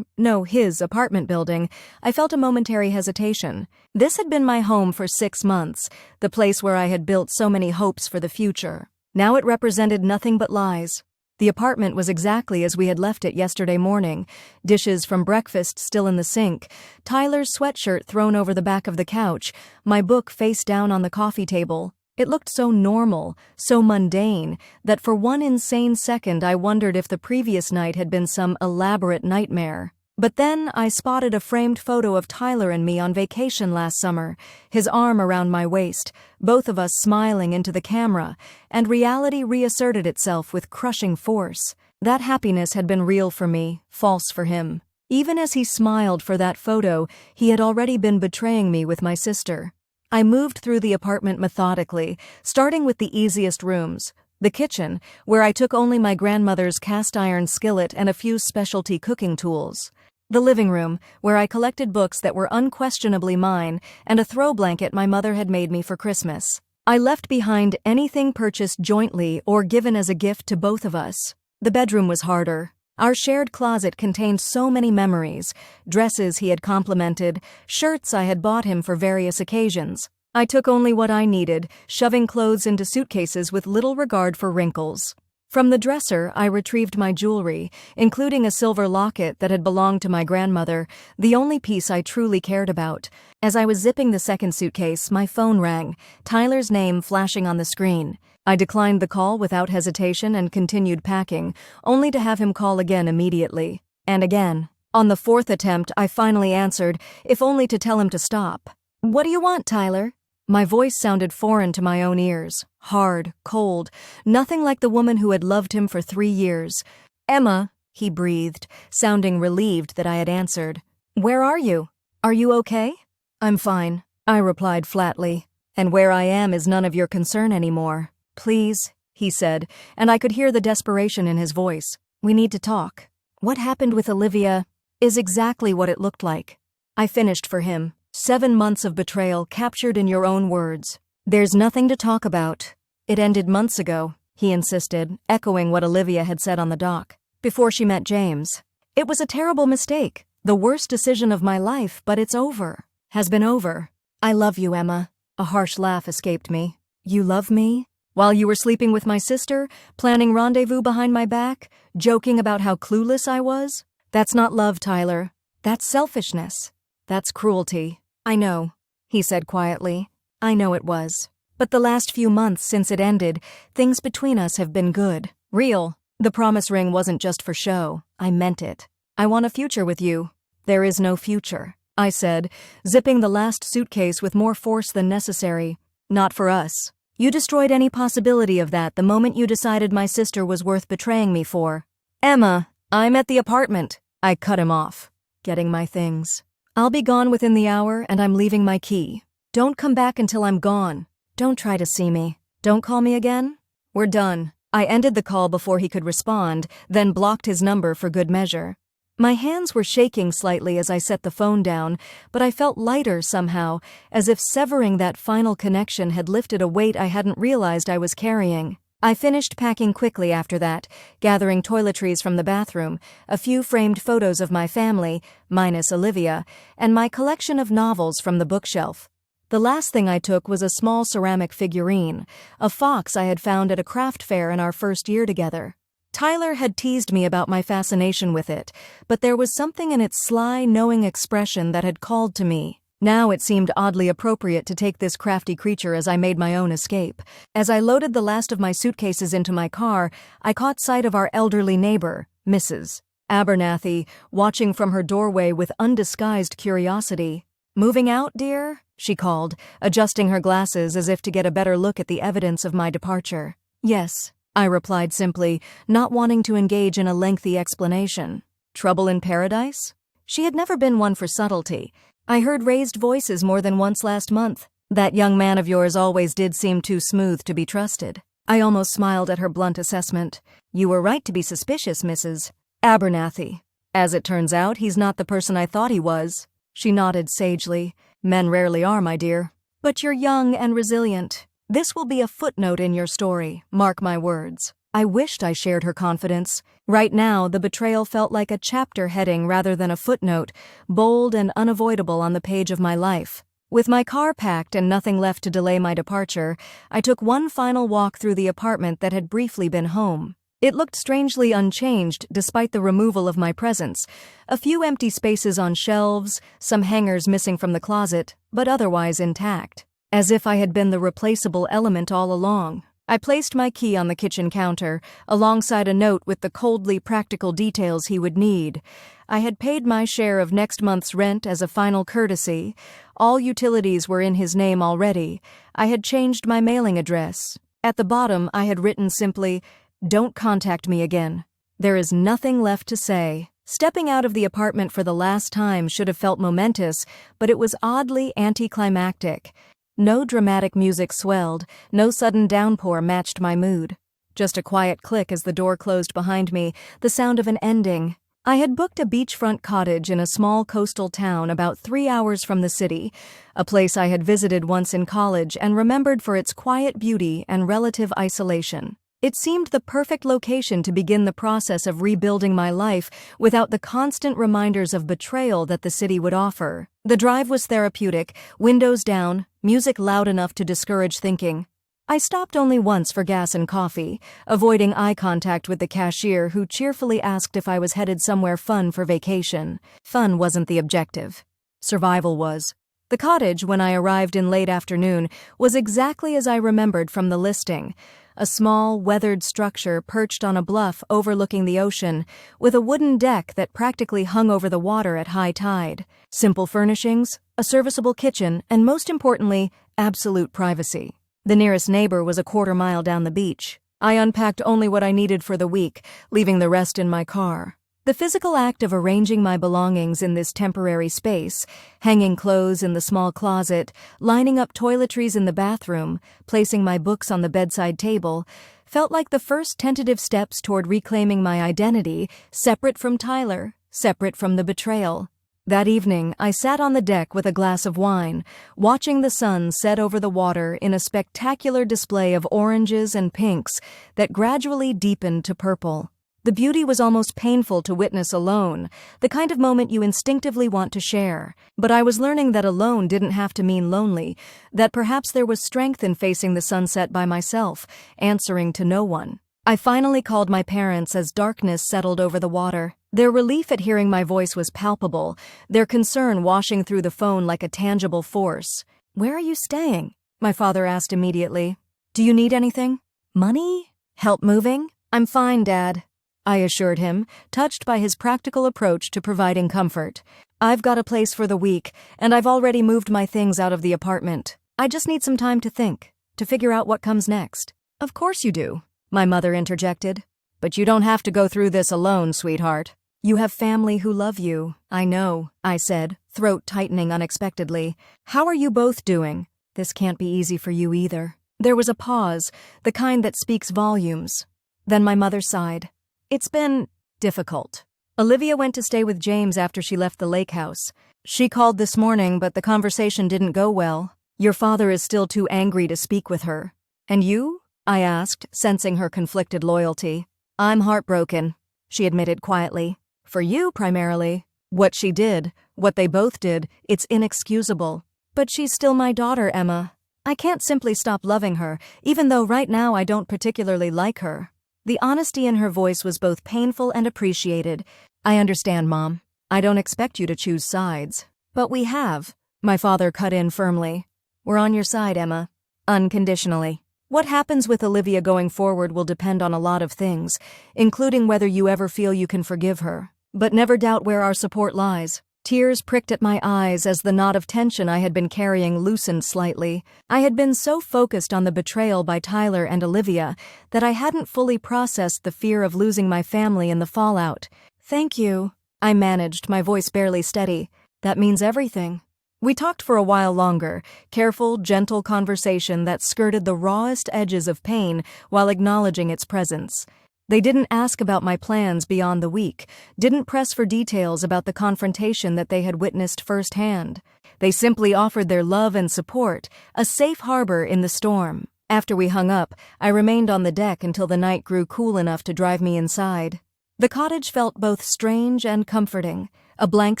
his apartment building, I felt a momentary hesitation. This had been my home for 6 months, the place where I had built so many hopes for the future. Now it represented nothing but lies. The apartment was exactly as we had left it yesterday morning, dishes from breakfast still in the sink, Tyler's sweatshirt thrown over the back of the couch, my book face down on the coffee table. It looked so normal, so mundane, that for one insane second I wondered if the previous night had been some elaborate nightmare. But then I spotted a framed photo of Tyler and me on vacation last summer, his arm around my waist, both of us smiling into the camera, and reality reasserted itself with crushing force. That happiness had been real for me, false for him. Even as he smiled for that photo, he had already been betraying me with my sister. I moved through the apartment methodically, starting with the easiest rooms. The kitchen, where I took only my grandmother's cast-iron skillet and a few specialty cooking tools. The living room, where I collected books that were unquestionably mine, and a throw blanket my mother had made me for Christmas. I left behind anything purchased jointly or given as a gift to both of us. The bedroom was harder. Our shared closet contained so many memories, dresses he had complimented, shirts I had bought him for various occasions. I took only what I needed, shoving clothes into suitcases with little regard for wrinkles. From the dresser, I retrieved my jewelry, including a silver locket that had belonged to my grandmother, the only piece I truly cared about. As I was zipping the second suitcase, my phone rang, Tyler's name flashing on the screen. I declined the call without hesitation and continued packing, only to have him call again immediately. And again. On the fourth attempt, I finally answered, if only to tell him to stop. "What do you want, Tyler?" My voice sounded foreign to my own ears, hard, cold, nothing like the woman who had loved him for 3 years. "Emma," he breathed, sounding relieved that I had answered. "Where are you? Are you okay?" "I'm fine," I replied flatly. "And where I am is none of your concern anymore. Please," he said, and I could hear the desperation in his voice. "We need to talk. What happened with Olivia is exactly what it looked like. I finished for him. 7 months of betrayal captured in your own words. There's nothing to talk about. It ended months ago," he insisted, echoing what Olivia had said on the dock. "Before she met James. It was a terrible mistake, the worst decision of my life, but it's over. Has been over. I love you, Emma." A harsh laugh escaped me. "You love me? While you were sleeping with my sister, planning rendezvous behind my back, joking about how clueless I was? That's not love, Tyler. That's selfishness. That's cruelty." "I know," he said quietly. "I know it was. But the last few months since it ended, things between us have been good. Real. The promise ring wasn't just for show. I meant it. I want a future with you." "There is no future," I said, zipping the last suitcase with more force than necessary. "Not for us. You destroyed any possibility of that the moment you decided my sister was worth betraying me for." "Emma, I'm at the apartment." I cut him off. "Getting my things. I'll be gone within the hour, and I'm leaving my key. Don't come back until I'm gone. Don't try to see me. Don't call me again. We're done." I ended the call before he could respond, then blocked his number for good measure. My hands were shaking slightly as I set the phone down, but I felt lighter somehow, as if severing that final connection had lifted a weight I hadn't realized I was carrying. I finished packing quickly after that, gathering toiletries from the bathroom, a few framed photos of my family, minus Olivia, and my collection of novels from the bookshelf. The last thing I took was a small ceramic figurine, a fox I had found at a craft fair in our first year together. Tyler had teased me about my fascination with it, but there was something in its sly, knowing expression that had called to me. Now it seemed oddly appropriate to take this crafty creature as I made my own escape. As I loaded the last of my suitcases into my car, I caught sight of our elderly neighbor, Mrs. Abernathy, watching from her doorway with undisguised curiosity. "Moving out, dear?" she called, adjusting her glasses as if to get a better look at the evidence of my departure. "Yes," I replied simply, not wanting to engage in a lengthy explanation. "Trouble in paradise?" She had never been one for subtlety. "I heard raised voices more than once last month. That young man of yours always did seem too smooth to be trusted." I almost smiled at her blunt assessment. "You were right to be suspicious, Mrs. Abernathy. As it turns out, he's not the person I thought he was." She nodded sagely. "Men rarely are, my dear. But you're young and resilient. This will be a footnote in your story, mark my words." I wished I shared her confidence. Right now, the betrayal felt like a chapter heading rather than a footnote, bold and unavoidable on the page of my life. With my car packed and nothing left to delay my departure, I took one final walk through the apartment that had briefly been home. It looked strangely unchanged despite the removal of my presence. A few empty spaces on shelves, some hangers missing from the closet, but otherwise intact. As if I had been the replaceable element all along. I placed my key on the kitchen counter, alongside a note with the coldly practical details he would need. I had paid my share of next month's rent as a final courtesy. All utilities were in his name already. I had changed my mailing address. At the bottom, I had written simply, "Don't contact me again." There is nothing left to say. Stepping out of the apartment for the last time should have felt momentous, but it was oddly anticlimactic. No dramatic music swelled, no sudden downpour matched my mood. Just a quiet click as the door closed behind me, the sound of an ending. I had booked a beachfront cottage in a small coastal town about 3 hours from the city, a place I had visited once in college and remembered for its quiet beauty and relative isolation. It seemed the perfect location to begin the process of rebuilding my life without the constant reminders of betrayal that the city would offer. The drive was therapeutic, windows down, music loud enough to discourage thinking. I stopped only once for gas and coffee, avoiding eye contact with the cashier who cheerfully asked if I was headed somewhere fun for vacation. Fun wasn't the objective. Survival was. The cottage, when I arrived in late afternoon, was exactly as I remembered from the listing. A small, weathered structure perched on a bluff overlooking the ocean, with a wooden deck that practically hung over the water at high tide. Simple furnishings, a serviceable kitchen, and most importantly, absolute privacy. The nearest neighbor was a quarter-mile down the beach. I unpacked only what I needed for the week, leaving the rest in my car. The physical act of arranging my belongings in this temporary space, hanging clothes in the small closet, lining up toiletries in the bathroom, placing my books on the bedside table, felt like the first tentative steps toward reclaiming my identity, separate from Tyler, separate from the betrayal. That evening, I sat on the deck with a glass of wine, watching the sun set over the water in a spectacular display of oranges and pinks that gradually deepened to purple. The beauty was almost painful to witness alone, the kind of moment you instinctively want to share. But I was learning that alone didn't have to mean lonely, that perhaps there was strength in facing the sunset by myself, answering to no one. I finally called my parents as darkness settled over the water. Their relief at hearing my voice was palpable, their concern washing through the phone like a tangible force. "Where are you staying?" my father asked immediately. "Do you need anything? Money? Help moving?" "I'm fine, Dad," I assured him, touched by his practical approach to providing comfort. "I've got a place for the week, and I've already moved my things out of the apartment. I just need some time to think, to figure out what comes next." "Of course you do," my mother interjected. "But you don't have to go through this alone, sweetheart. You have family who love you." "I know," I said, throat tightening unexpectedly. "How are you both doing?" "This can't be easy for you either." There was a pause, the kind that speaks volumes. Then my mother sighed. "It's been difficult. Olivia went to stay with James after she left the lake house. She called this morning, but the conversation didn't go well. Your father is still too angry to speak with her." "And you?" I asked, sensing her conflicted loyalty. "I'm heartbroken," she admitted quietly. "For you, primarily. What she did, what they both did, it's inexcusable. But she's still my daughter, Emma. I can't simply stop loving her, even though right now I don't particularly like her." The honesty in her voice was both painful and appreciated. "I understand, Mom. I don't expect you to choose sides. But we have," my father cut in firmly. "We're on your side, Emma. Unconditionally. What happens with Olivia going forward will depend on a lot of things, including whether you ever feel you can forgive her. But never doubt where our support lies." Tears pricked at my eyes as the knot of tension I had been carrying loosened slightly. I had been so focused on the betrayal by Tyler and Olivia that I hadn't fully processed the fear of losing my family in the fallout. "Thank you," I managed, my voice barely steady. "That means everything." We talked for a while longer, careful, gentle conversation that skirted the rawest edges of pain while acknowledging its presence. They didn't ask about my plans beyond the week, didn't press for details about the confrontation that they had witnessed firsthand. They simply offered their love and support, a safe harbor in the storm. After we hung up, I remained on the deck until the night grew cool enough to drive me inside. The cottage felt both strange and comforting, a blank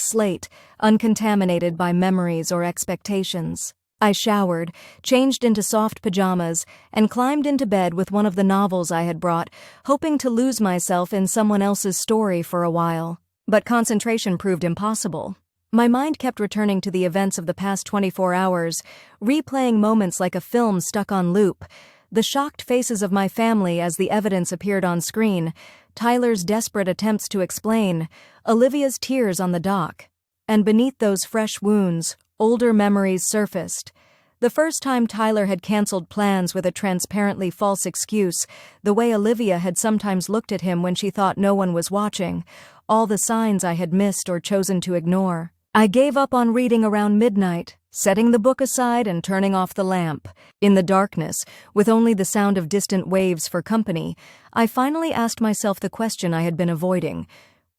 slate, uncontaminated by memories or expectations. I showered, changed into soft pajamas, and climbed into bed with one of the novels I had brought, hoping to lose myself in someone else's story for a while. But concentration proved impossible. My mind kept returning to the events of the past 24 hours, replaying moments like a film stuck on loop. The shocked faces of my family as the evidence appeared on screen, Tyler's desperate attempts to explain, Olivia's tears on the dock. And beneath those fresh wounds, older memories surfaced. The first time Tyler had canceled plans with a transparently false excuse, the way Olivia had sometimes looked at him when she thought no one was watching, all the signs I had missed or chosen to ignore. I gave up on reading around midnight, setting the book aside and turning off the lamp. In the darkness, with only the sound of distant waves for company, I finally asked myself the question I had been avoiding.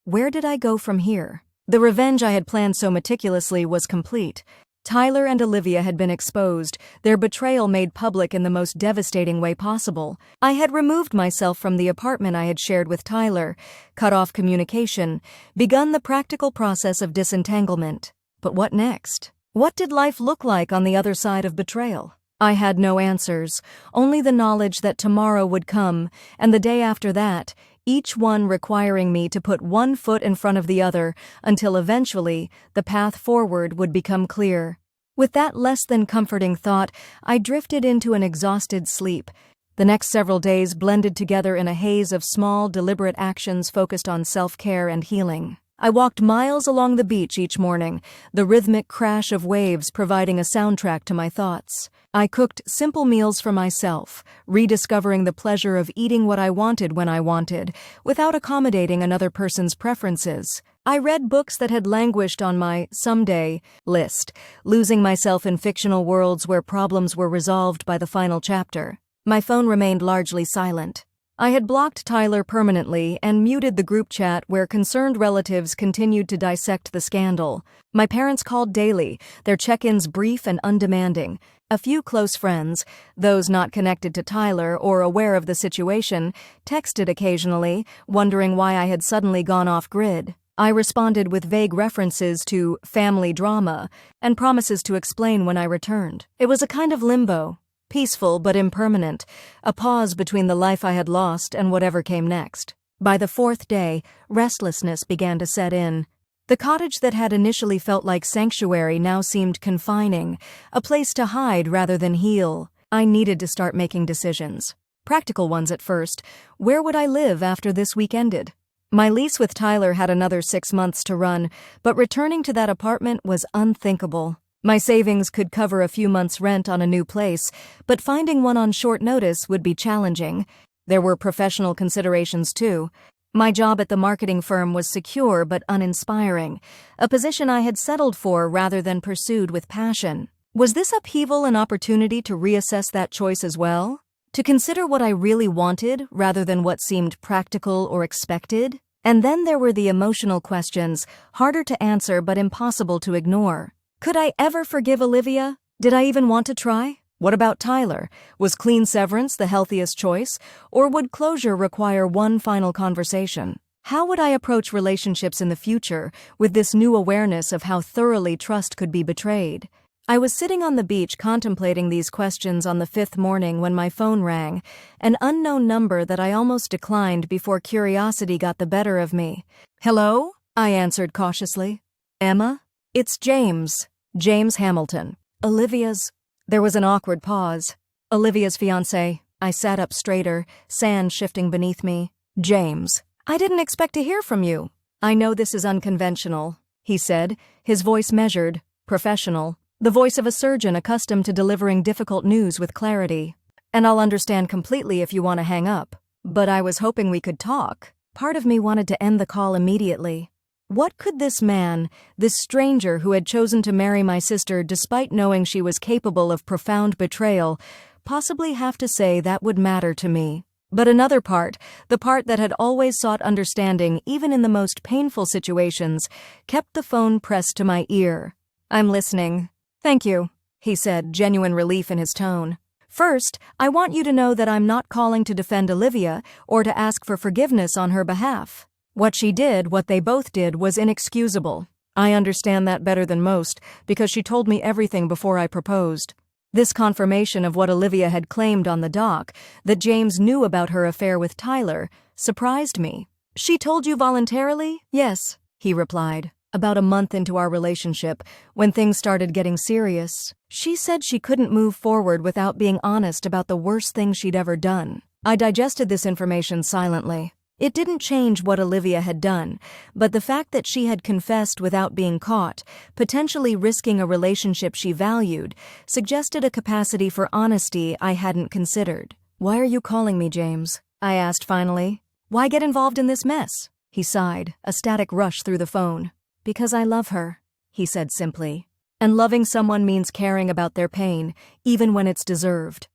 Where did I go from here? The revenge I had planned so meticulously was complete. Tyler and Olivia had been exposed, their betrayal made public in the most devastating way possible. I had removed myself from the apartment I had shared with Tyler, cut off communication, begun the practical process of disentanglement. But what next? What did life look like on the other side of betrayal? I had no answers, only the knowledge that tomorrow would come, and the day after that, each one requiring me to put one foot in front of the other until eventually the path forward would become clear. With that less than comforting thought, I drifted into an exhausted sleep. The next several days blended together in a haze of small, deliberate actions focused on self-care and healing. I walked miles along the beach each morning, the rhythmic crash of waves providing a soundtrack to my thoughts. I cooked simple meals for myself, rediscovering the pleasure of eating what I wanted when I wanted, without accommodating another person's preferences. I read books that had languished on my someday list, losing myself in fictional worlds where problems were resolved by the final chapter. My phone remained largely silent. I had blocked Tyler permanently and muted the group chat where concerned relatives continued to dissect the scandal. My parents called daily, their check-ins brief and undemanding. A few close friends, those not connected to Tyler or aware of the situation, texted occasionally, wondering why I had suddenly gone off-grid. I responded with vague references to family drama and promises to explain when I returned. It was a kind of limbo. Peaceful but impermanent, a pause between the life I had lost and whatever came next. By the fourth day, restlessness began to set in. The cottage that had initially felt like sanctuary now seemed confining, a place to hide rather than heal. I needed to start making decisions. Practical ones at first. Where would I live after this week ended? My lease with Tyler had another 6 months to run, but returning to that apartment was unthinkable. My savings could cover a few months' rent on a new place, but finding one on short notice would be challenging. There were professional considerations, too. My job at the marketing firm was secure but uninspiring, a position I had settled for rather than pursued with passion. Was this upheaval an opportunity to reassess that choice as well? To consider what I really wanted rather than what seemed practical or expected? And then there were the emotional questions, harder to answer but impossible to ignore. Could I ever forgive Olivia? Did I even want to try? What about Tyler? Was clean severance the healthiest choice, or would closure require one final conversation? How would I approach relationships in the future with this new awareness of how thoroughly trust could be betrayed? I was sitting on the beach contemplating these questions on the 5th morning when my phone rang, an unknown number that I almost declined before curiosity got the better of me. "Hello?" I answered cautiously. "Emma? It's James. James Hamilton. Olivia's..." There was an awkward pause. "Olivia's fiancé." I sat up straighter, sand shifting beneath me. "James. I didn't expect to hear from you." "I know this is unconventional," he said, his voice measured, professional, the voice of a surgeon accustomed to delivering difficult news with clarity. "And I'll understand completely if you want to hang up. But I was hoping we could talk." Part of me wanted to end the call immediately. What could this man, this stranger who had chosen to marry my sister despite knowing she was capable of profound betrayal, possibly have to say that would matter to me? But another part, the part that had always sought understanding even in the most painful situations, kept the phone pressed to my ear. "I'm listening." "Thank you," he said, genuine relief in his tone. "First, I want you to know that I'm not calling to defend Olivia or to ask for forgiveness on her behalf. What she did, what they both did, was inexcusable. I understand that better than most, because she told me everything before I proposed." This confirmation of what Olivia had claimed on the dock, that James knew about her affair with Tyler, surprised me. "She told you voluntarily?" "Yes," he replied. "About a month into our relationship, when things started getting serious. She said she couldn't move forward without being honest about the worst thing she'd ever done." I digested this information silently. It didn't change what Olivia had done, but the fact that she had confessed without being caught, potentially risking a relationship she valued, suggested a capacity for honesty I hadn't considered. "Why are you calling me, James?" I asked finally. "Why get involved in this mess?" He sighed, a static rush through the phone. "Because I love her," he said simply. "And loving someone means caring about their pain, even when it's deserved.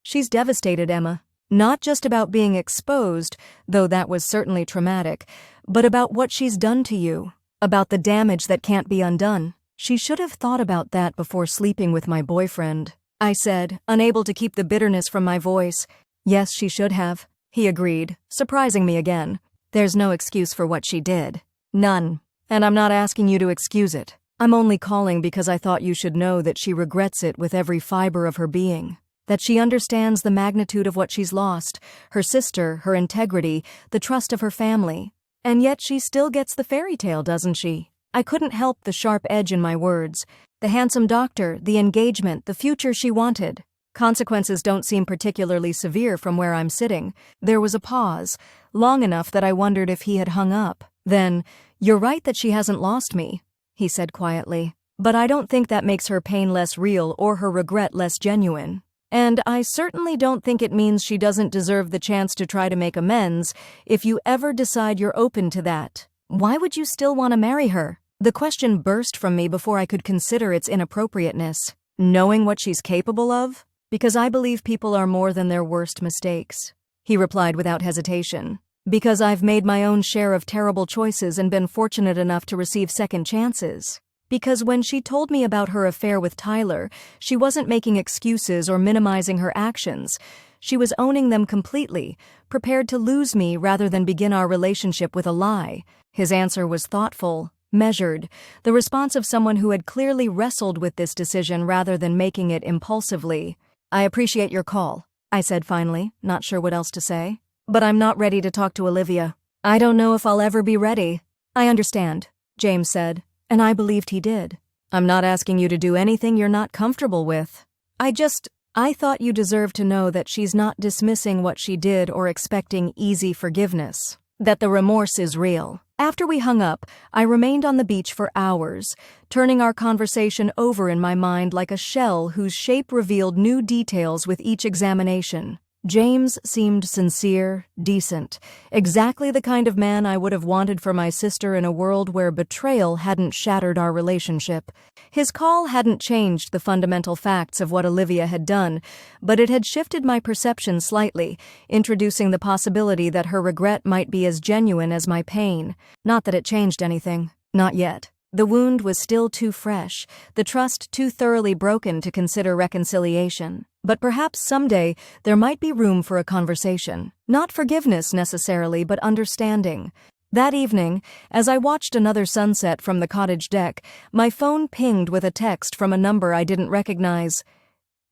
She's devastated, Emma. Not just about being exposed, though that was certainly traumatic, but about what she's done to you, about the damage that can't be undone." She should have thought about that before sleeping with my boyfriend, I said, unable to keep the bitterness from my voice. Yes, she should have, he agreed, surprising me again. There's no excuse for what she did. None. And I'm not asking you to excuse it. I'm only calling because I thought you should know that she regrets it with every fiber of her being. That she understands the magnitude of what she's lost, her sister, her integrity, the trust of her family. And yet she still gets the fairy tale, doesn't she? I couldn't help the sharp edge in my words. The handsome doctor, the engagement, the future she wanted. Consequences don't seem particularly severe from where I'm sitting. There was a pause, long enough that I wondered if he had hung up. Then, "You're right that she hasn't lost me," he said quietly. "But I don't think that makes her pain less real or her regret less genuine. And I certainly don't think it means she doesn't deserve the chance to try to make amends if you ever decide you're open to that. Why would you still want to marry her?" The question burst from me before I could consider its inappropriateness. Knowing what she's capable of? Because I believe people are more than their worst mistakes, he replied without hesitation. Because I've made my own share of terrible choices and been fortunate enough to receive second chances. Because when she told me about her affair with Tyler, she wasn't making excuses or minimizing her actions. She was owning them completely, prepared to lose me rather than begin our relationship with a lie. His answer was thoughtful, measured, the response of someone who had clearly wrestled with this decision rather than making it impulsively. "I appreciate your call," I said finally, not sure what else to say. "But I'm not ready to talk to Olivia. I don't know if I'll ever be ready." "I understand," James said, and I believed he did. "I'm not asking you to do anything you're not comfortable with. I thought you deserved to know that she's not dismissing what she did or expecting easy forgiveness. That the remorse is real." After we hung up, I remained on the beach for hours, turning our conversation over in my mind like a shell whose shape revealed new details with each examination. James seemed sincere, decent, exactly the kind of man I would have wanted for my sister in a world where betrayal hadn't shattered our relationship. His call hadn't changed the fundamental facts of what Olivia had done, but it had shifted my perception slightly, introducing the possibility that her regret might be as genuine as my pain. Not that it changed anything. Not yet. The wound was still too fresh, the trust too thoroughly broken to consider reconciliation. But perhaps someday there might be room for a conversation. Not forgiveness necessarily, but understanding. That evening, as I watched another sunset from the cottage deck, my phone pinged with a text from a number I didn't recognize.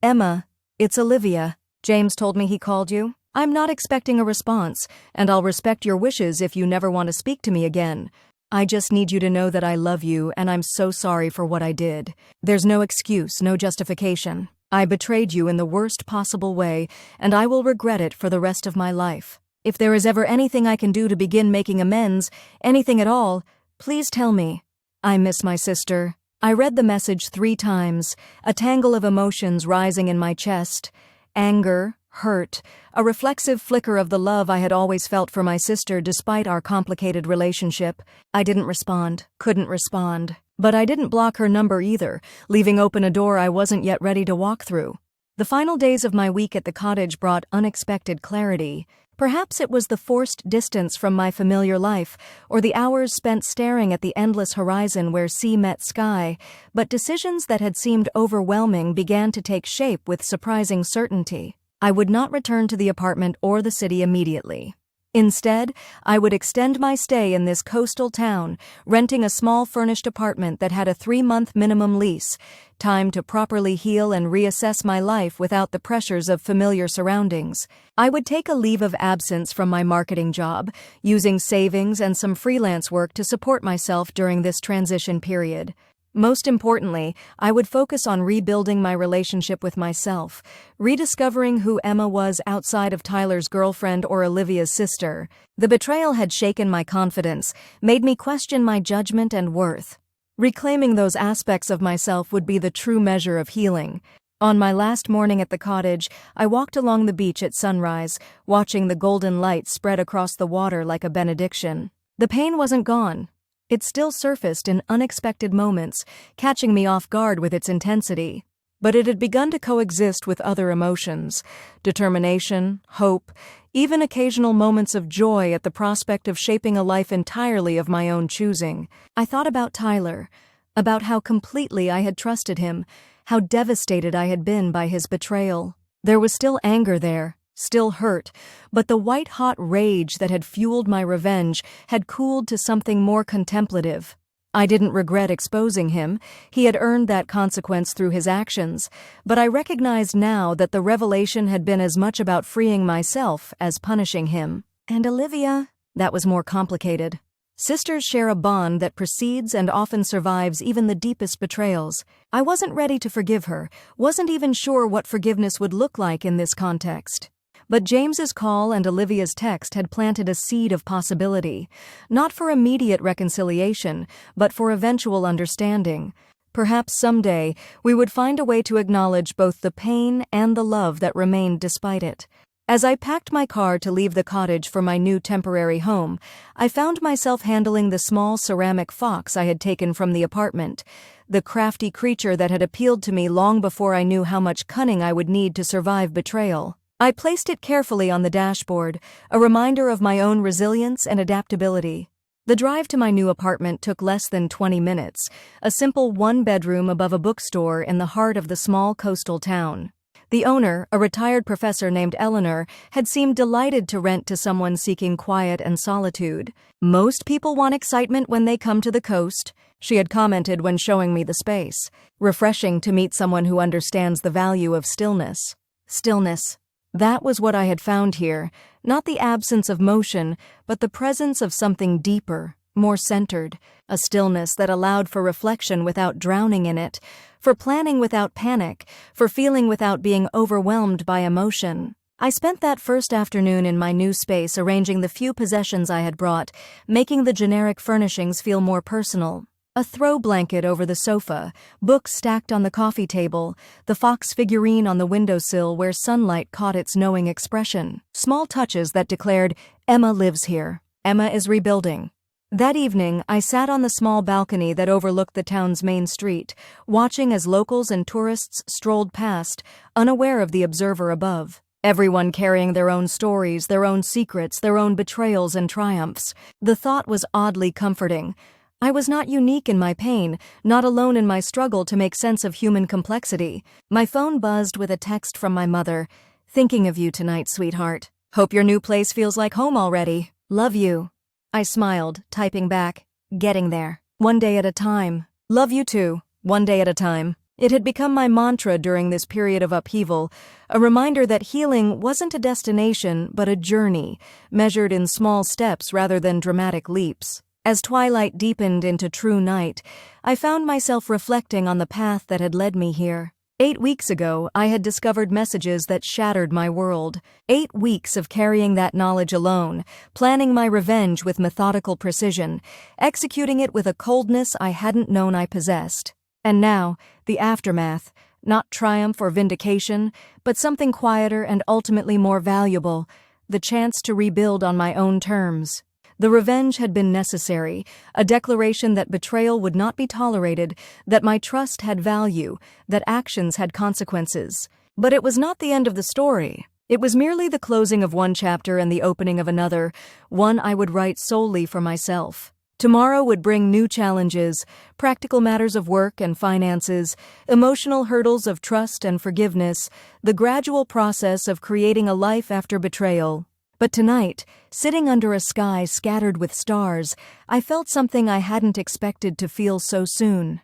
"Emma, it's Olivia. James told me he called you. I'm not expecting a response, and I'll respect your wishes if you never want to speak to me again. I just need you to know that I love you and I'm so sorry for what I did. There's no excuse, no justification. I betrayed you in the worst possible way, and I will regret it for the rest of my life. If there is ever anything I can do to begin making amends, anything at all, please tell me. I miss my sister." I read the message 3 times, a tangle of emotions rising in my chest. Anger, hurt, a reflexive flicker of the love I had always felt for my sister despite our complicated relationship. I didn't respond, couldn't respond. But I didn't block her number either, leaving open a door I wasn't yet ready to walk through. The final days of my week at the cottage brought unexpected clarity. Perhaps it was the forced distance from my familiar life, or the hours spent staring at the endless horizon where sea met sky, but decisions that had seemed overwhelming began to take shape with surprising certainty. I would not return to the apartment or the city immediately. Instead, I would extend my stay in this coastal town, renting a small furnished apartment that had a 3-month minimum lease, time to properly heal and reassess my life without the pressures of familiar surroundings. I would take a leave of absence from my marketing job, using savings and some freelance work to support myself during this transition period. Most importantly, I would focus on rebuilding my relationship with myself, rediscovering who Emma was outside of Tyler's girlfriend or Olivia's sister. The betrayal had shaken my confidence, made me question my judgment and worth. Reclaiming those aspects of myself would be the true measure of healing. On my last morning at the cottage, I walked along the beach at sunrise, watching the golden light spread across the water like a benediction. The pain wasn't gone. It still surfaced in unexpected moments, catching me off guard with its intensity. But it had begun to coexist with other emotions: determination, hope, even occasional moments of joy at the prospect of shaping a life entirely of my own choosing. I thought about Tyler, about how completely I had trusted him, how devastated I had been by his betrayal. There was still anger there, still hurt, but the white-hot rage that had fueled my revenge had cooled to something more contemplative. I didn't regret exposing him. He had earned that consequence through his actions, but I recognized now that the revelation had been as much about freeing myself as punishing him. And Olivia? That was more complicated. Sisters share a bond that precedes and often survives even the deepest betrayals. I wasn't ready to forgive her, wasn't even sure what forgiveness would look like in this context. But James's call and Olivia's text had planted a seed of possibility, not for immediate reconciliation, but for eventual understanding. Perhaps someday we would find a way to acknowledge both the pain and the love that remained despite it. As I packed my car to leave the cottage for my new temporary home, I found myself handling the small ceramic fox I had taken from the apartment, the crafty creature that had appealed to me long before I knew how much cunning I would need to survive betrayal. I placed it carefully on the dashboard, a reminder of my own resilience and adaptability. The drive to my new apartment took less than 20 minutes, a simple one-bedroom above a bookstore in the heart of the small coastal town. The owner, a retired professor named Eleanor, had seemed delighted to rent to someone seeking quiet and solitude. "Most people want excitement when they come to the coast," she had commented when showing me the space. "Refreshing to meet someone who understands the value of stillness." Stillness. That was what I had found here, not the absence of motion, but the presence of something deeper, more centered, a stillness that allowed for reflection without drowning in it, for planning without panic, for feeling without being overwhelmed by emotion. I spent that first afternoon in my new space arranging the few possessions I had brought, making the generic furnishings feel more personal. A throw blanket over the sofa, books stacked on the coffee table, the fox figurine on the windowsill where sunlight caught its knowing expression. Small touches that declared, "Emma lives here. Emma is rebuilding." That evening, I sat on the small balcony that overlooked the town's main street, watching as locals and tourists strolled past, unaware of the observer above. Everyone carrying their own stories, their own secrets, their own betrayals and triumphs. The thought was oddly comforting. I was not unique in my pain, not alone in my struggle to make sense of human complexity. My phone buzzed with a text from my mother. "Thinking of you tonight, sweetheart. Hope your new place feels like home already. Love you." I smiled, typing back, "Getting there. One day at a time. Love you too. One day at a time." It had become my mantra during this period of upheaval, a reminder that healing wasn't a destination but a journey, measured in small steps rather than dramatic leaps. As twilight deepened into true night, I found myself reflecting on the path that had led me here. 8 weeks ago, I had discovered messages that shattered my world. 8 weeks of carrying that knowledge alone, planning my revenge with methodical precision, executing it with a coldness I hadn't known I possessed. And now, the aftermath, not triumph or vindication, but something quieter and ultimately more valuable, the chance to rebuild on my own terms. The revenge had been necessary, a declaration that betrayal would not be tolerated, that my trust had value, that actions had consequences. But it was not the end of the story. It was merely the closing of one chapter and the opening of another, one I would write solely for myself. Tomorrow would bring new challenges, practical matters of work and finances, emotional hurdles of trust and forgiveness, the gradual process of creating a life after betrayal. But tonight, sitting under a sky scattered with stars, I felt something I hadn't expected to feel so soon.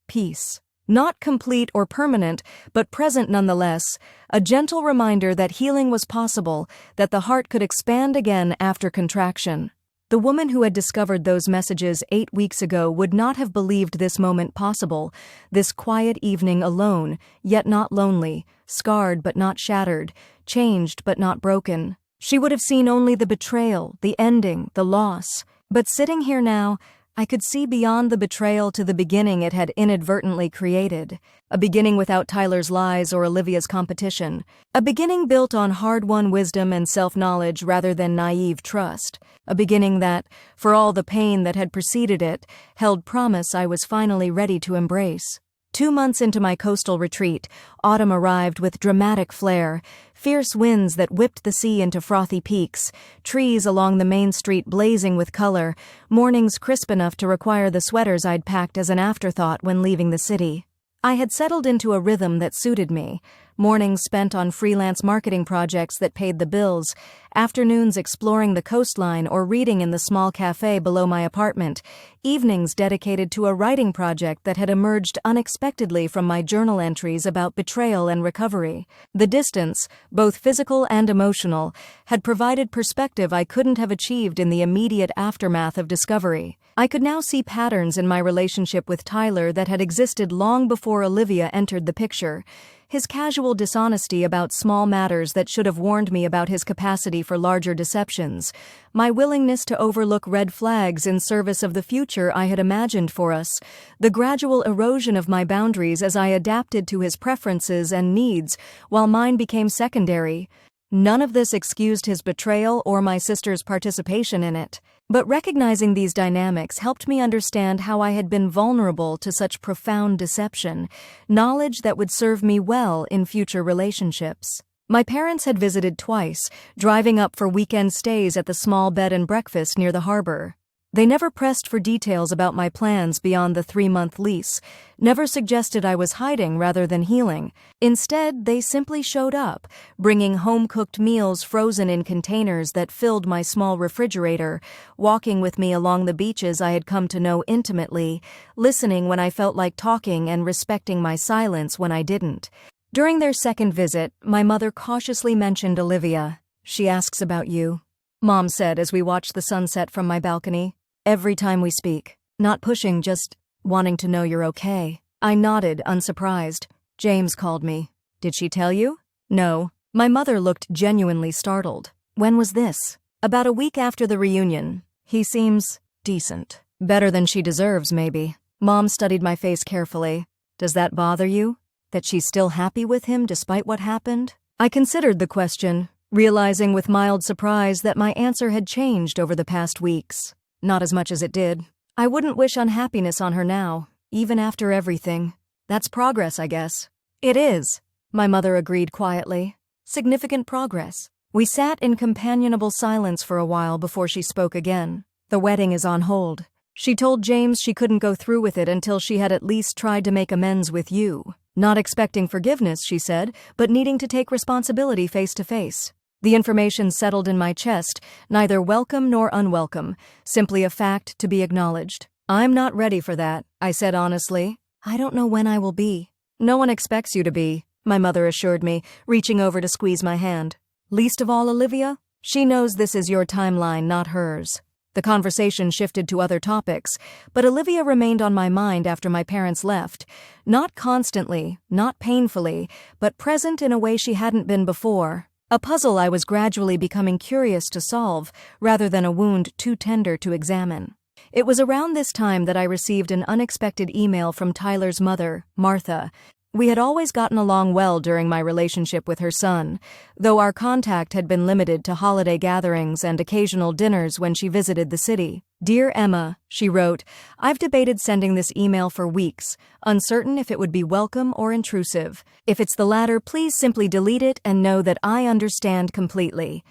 Peace. Not complete or permanent, but present nonetheless, a gentle reminder that healing was possible, that the heart could expand again after contraction. The woman who had discovered those messages 8 weeks ago would not have believed this moment possible, this quiet evening alone, yet not lonely, scarred but not shattered, changed but not broken. She would have seen only the betrayal, the ending, the loss. But sitting here now, I could see beyond the betrayal to the beginning it had inadvertently created. A beginning without Tyler's lies or Olivia's competition. A beginning built on hard-won wisdom and self-knowledge rather than naive trust. A beginning that, for all the pain that had preceded it, held promise I was finally ready to embrace. 2 months into my coastal retreat, autumn arrived with dramatic flair, fierce winds that whipped the sea into frothy peaks, trees along the main street blazing with color, mornings crisp enough to require the sweaters I'd packed as an afterthought when leaving the city. I had settled into a rhythm that suited me, mornings spent on freelance marketing projects that paid the bills, afternoons exploring the coastline or reading in the small cafe below my apartment, evenings dedicated to a writing project that had emerged unexpectedly from my journal entries about betrayal and recovery. The distance, both physical and emotional, had provided perspective I couldn't have achieved in the immediate aftermath of discovery. I could now see patterns in my relationship with Tyler that had existed long before Olivia entered the picture. His casual dishonesty about small matters that should have warned me about his capacity for larger deceptions, my willingness to overlook red flags in service of the future I had imagined for us, the gradual erosion of my boundaries as I adapted to his preferences and needs while mine became secondary. None of this excused his betrayal or my sister's participation in it. But recognizing these dynamics helped me understand how I had been vulnerable to such profound deception, knowledge that would serve me well in future relationships. My parents had visited twice, driving up for weekend stays at the small bed and breakfast near the harbor. They never pressed for details about my plans beyond the 3-month lease, never suggested I was hiding rather than healing. Instead, they simply showed up, bringing home-cooked meals frozen in containers that filled my small refrigerator, walking with me along the beaches I had come to know intimately, listening when I felt like talking and respecting my silence when I didn't. During their second visit, my mother cautiously mentioned Olivia. "She asks about you," Mom said as we watched the sunset from my balcony. "Every time we speak. Not pushing, just wanting to know you're okay." I nodded, unsurprised. "James called me. Did she tell you?" "No." My mother looked genuinely startled. "When was this?" "About a week after the reunion. He seems decent. Better than she deserves, maybe." Mom studied my face carefully. "Does that bother you? That she's still happy with him despite what happened?" I considered the question, realizing with mild surprise that my answer had changed over the past weeks. Not as much as it did. I wouldn't wish unhappiness on her now, even after everything. That's progress, I guess. "It is," my mother agreed quietly. "Significant progress." We sat in companionable silence for a while before she spoke again. "The wedding is on hold. She told James she couldn't go through with it until she had at least tried to make amends with you. Not expecting forgiveness, she said, but needing to take responsibility face to face." The information settled in my chest, neither welcome nor unwelcome, simply a fact to be acknowledged. "I'm not ready for that," I said honestly. "I don't know when I will be." "No one expects you to be," my mother assured me, reaching over to squeeze my hand. "Least of all Olivia? She knows this is your timeline, not hers." The conversation shifted to other topics, but Olivia remained on my mind after my parents left. Not constantly, not painfully, but present in a way she hadn't been before. A puzzle I was gradually becoming curious to solve, rather than a wound too tender to examine. It was around this time that I received an unexpected email from Tyler's mother, Martha. We had always gotten along well during my relationship with her son, though our contact had been limited to holiday gatherings and occasional dinners when she visited the city. "Dear Emma," she wrote, "I've debated sending this email for weeks, uncertain if it would be welcome or intrusive. If it's the latter, please simply delete it and know that I understand completely.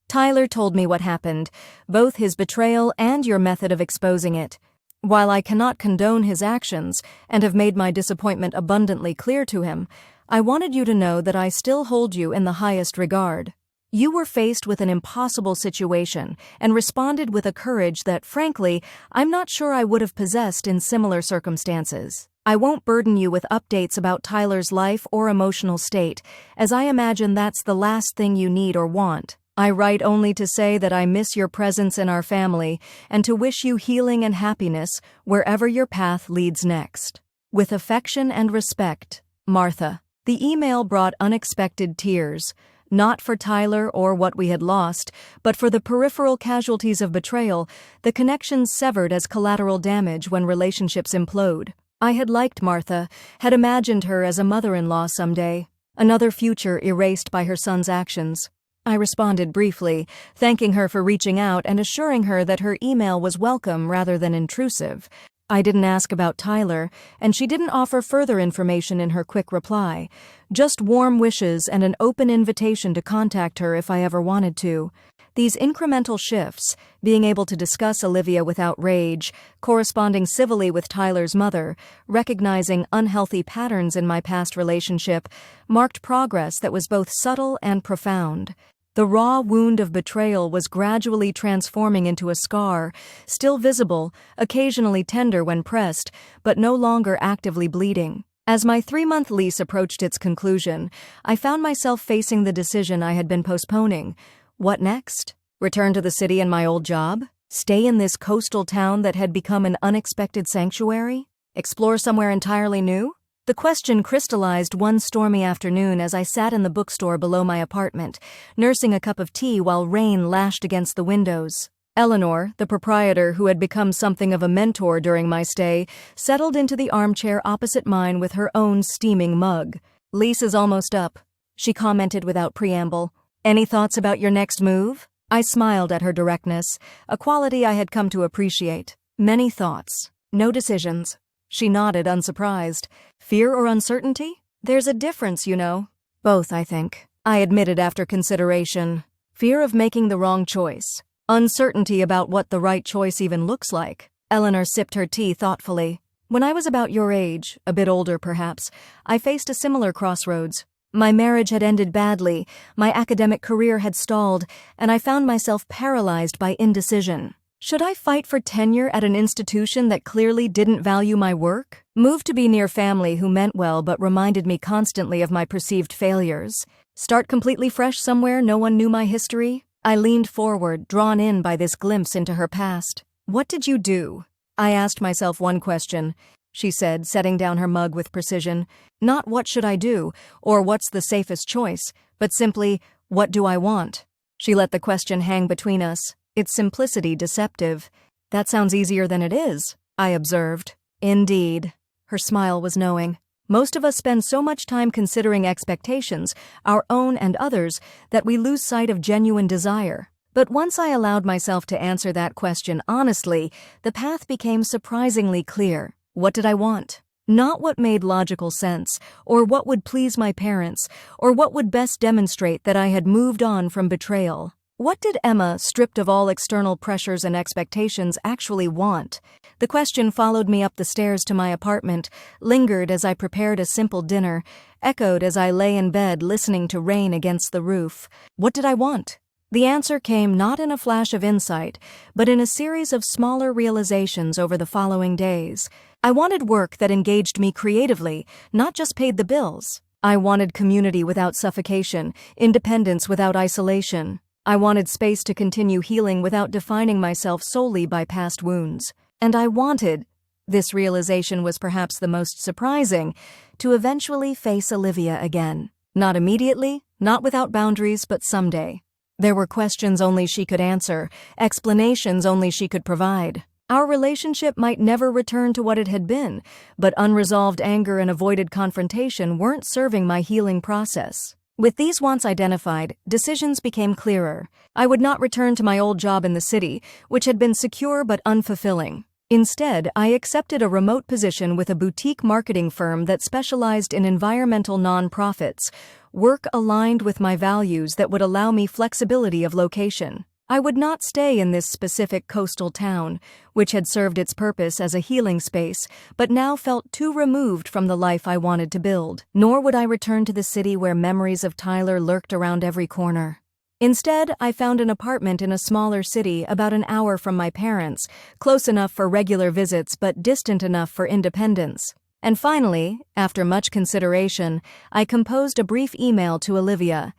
Tyler told me what happened, both his betrayal and your method of exposing it. While I cannot condone his actions and have made my disappointment abundantly clear to him, I wanted you to know that I still hold you in the highest regard. You were faced with an impossible situation and responded with a courage that, frankly, I'm not sure I would have possessed in similar circumstances. I won't burden you with updates about Tyler's life or emotional state, as I imagine that's the last thing you need or want. I write only to say that I miss your presence in our family and to wish you healing and happiness wherever your path leads next. With affection and respect, Martha." The email brought unexpected tears, not for Tyler or what we had lost, but for the peripheral casualties of betrayal, the connections severed as collateral damage when relationships implode. I had liked Martha, had imagined her as a mother-in-law someday, another future erased by her son's actions. I responded briefly, thanking her for reaching out and assuring her that her email was welcome rather than intrusive. I didn't ask about Tyler, and she didn't offer further information in her quick reply, just warm wishes and an open invitation to contact her if I ever wanted to. These incremental shifts, being able to discuss Olivia without rage, corresponding civilly with Tyler's mother, recognizing unhealthy patterns in my past relationship, marked progress that was both subtle and profound. The raw wound of betrayal was gradually transforming into a scar, still visible, occasionally tender when pressed, but no longer actively bleeding. As my 3-month lease approached its conclusion, I found myself facing the decision I had been postponing. What next? Return to the city and my old job? Stay in this coastal town that had become an unexpected sanctuary? Explore somewhere entirely new? The question crystallized one stormy afternoon as I sat in the bookstore below my apartment, nursing a cup of tea while rain lashed against the windows. Eleanor, the proprietor who had become something of a mentor during my stay, settled into the armchair opposite mine with her own steaming mug. "Lease is almost up," she commented without preamble. "Any thoughts about your next move?" I smiled at her directness, a quality I had come to appreciate. "Many thoughts. No decisions." She nodded, unsurprised. "Fear or uncertainty? There's a difference, you know." "Both, I think," I admitted after consideration. "Fear of making the wrong choice. Uncertainty about what the right choice even looks like." Eleanor sipped her tea thoughtfully. "When I was about your age, a bit older perhaps, I faced a similar crossroads. My marriage had ended badly, my academic career had stalled, and I found myself paralyzed by indecision. Should I fight for tenure at an institution that clearly didn't value my work? Move to be near family who meant well but reminded me constantly of my perceived failures? Start completely fresh somewhere no one knew my history? I leaned forward, drawn in by this glimpse into her past. "What did you do?" I asked myself one question, she said, setting down her mug with precision. "Not what should I do, or what's the safest choice, but simply, what do I want?" She let the question hang between us, its simplicity deceptive. "That sounds easier than it is," I observed. "Indeed." Her smile was knowing. "Most of us spend so much time considering expectations, our own and others, that we lose sight of genuine desire. But once I allowed myself to answer that question honestly, the path became surprisingly clear. What did I want? Not what made logical sense, or what would please my parents, or what would best demonstrate that I had moved on from betrayal. What did Emma, stripped of all external pressures and expectations, actually want? The question followed me up the stairs to my apartment, lingered as I prepared a simple dinner, echoed as I lay in bed listening to rain against the roof. What did I want? The answer came not in a flash of insight, but in a series of smaller realizations over the following days. I wanted work that engaged me creatively, not just paid the bills. I wanted community without suffocation, independence without isolation. I wanted space to continue healing without defining myself solely by past wounds. And I wanted, this realization was perhaps the most surprising, to eventually face Olivia again. Not immediately, not without boundaries, but someday. There were questions only she could answer, explanations only she could provide. Our relationship might never return to what it had been, but unresolved anger and avoided confrontation weren't serving my healing process. With these wants identified, decisions became clearer. I would not return to my old job in the city, which had been secure but unfulfilling. Instead, I accepted a remote position with a boutique marketing firm that specialized in environmental nonprofits, work aligned with my values that would allow me flexibility of location. I would not stay in this specific coastal town, which had served its purpose as a healing space, but now felt too removed from the life I wanted to build. Nor would I return to the city where memories of Tyler lurked around every corner. Instead, I found an apartment in a smaller city about an hour from my parents, close enough for regular visits but distant enough for independence. And finally, after much consideration, I composed a brief email to Olivia.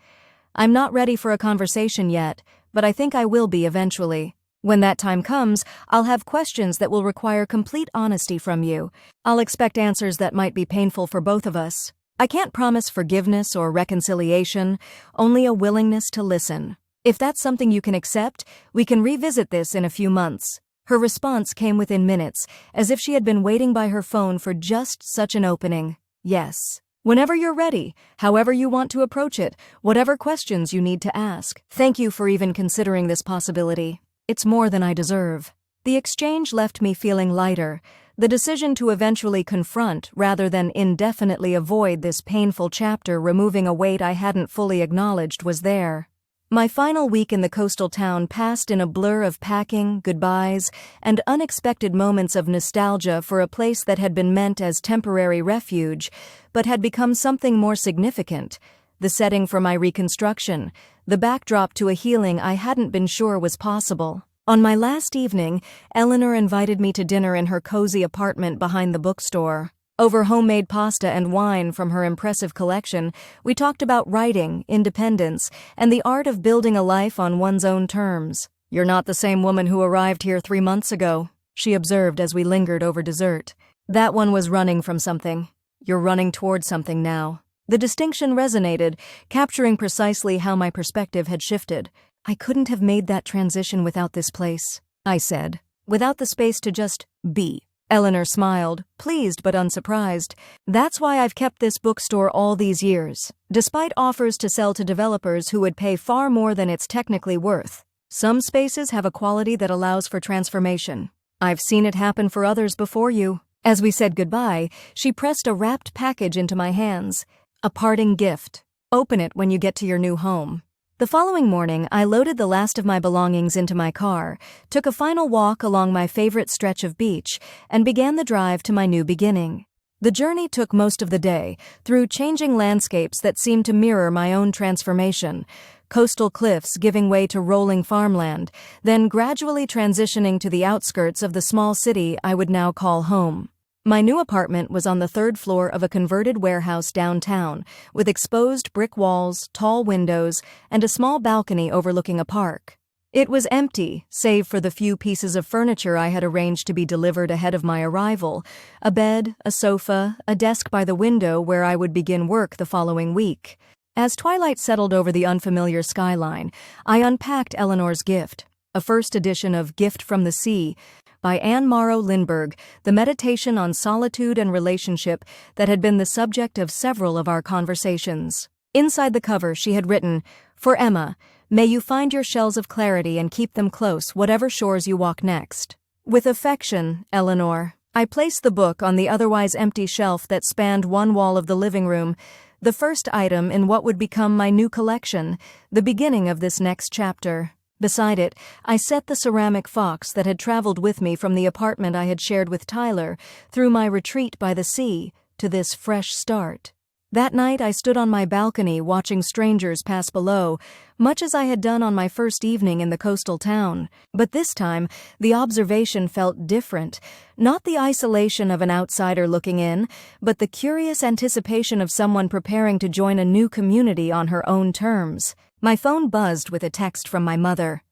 "I'm not ready for a conversation yet, but I think I will be eventually. When that time comes, I'll have questions that will require complete honesty from you. I'll expect answers that might be painful for both of us. I can't promise forgiveness or reconciliation, only a willingness to listen. If that's something you can accept, we can revisit this in a few months." Her response came within minutes, as if she had been waiting by her phone for just such an opening. "Yes. Whenever you're ready, however you want to approach it, whatever questions you need to ask. Thank you for even considering this possibility. It's more than I deserve." The exchange left me feeling lighter, The decision to eventually confront rather than indefinitely avoid this painful chapter, removing a weight I hadn't fully acknowledged was there. My final week in the coastal town passed in a blur of packing, goodbyes, and unexpected moments of nostalgia for a place that had been meant as temporary refuge, but had become something more significant. The setting for my reconstruction, the backdrop to a healing I hadn't been sure was possible. On my last evening, Eleanor invited me to dinner in her cozy apartment behind the bookstore. Over homemade pasta and wine from her impressive collection, we talked about writing, independence, and the art of building a life on one's own terms. "You're not the same woman who arrived here 3 months ago," she observed as we lingered over dessert. "That one was running from something. You're running toward something now." The distinction resonated, capturing precisely how my perspective had shifted. "I couldn't have made that transition without this place," I said. "Without the space to just be." Eleanor smiled, pleased but unsurprised. "That's why I've kept this bookstore all these years, despite offers to sell to developers who would pay far more than it's technically worth. Some spaces have a quality that allows for transformation. I've seen it happen for others before you." As we said goodbye, she pressed a wrapped package into my hands. "A parting gift. Open it when you get to your new home." The following morning, I loaded the last of my belongings into my car, took a final walk along my favorite stretch of beach, and began the drive to my new beginning. The journey took most of the day, through changing landscapes that seemed to mirror my own transformation, coastal cliffs giving way to rolling farmland, then gradually transitioning to the outskirts of the small city I would now call home. My new apartment was on the 3rd floor of a converted warehouse downtown, with exposed brick walls, tall windows, and a small balcony overlooking a park. It was empty, save for the few pieces of furniture I had arranged to be delivered ahead of my arrival: a bed, a sofa, a desk by the window where I would begin work the following week. As twilight settled over the unfamiliar skyline, I unpacked Eleanor's gift, a first edition of Gift from the Sea, by Anne Morrow Lindbergh, the meditation on solitude and relationship that had been the subject of several of our conversations. Inside the cover she had written, "For Emma, may you find your shells of clarity and keep them close whatever shores you walk next. With affection, Eleanor." I placed the book on the otherwise empty shelf that spanned one wall of the living room, the first item in what would become my new collection, the beginning of this next chapter. Beside it, I set the ceramic fox that had traveled with me from the apartment I had shared with Tyler, through my retreat by the sea, to this fresh start. That night I stood on my balcony watching strangers pass below, much as I had done on my first evening in the coastal town. But this time, the observation felt different. Not the isolation of an outsider looking in, but the curious anticipation of someone preparing to join a new community on her own terms. My phone buzzed with a text from my mother.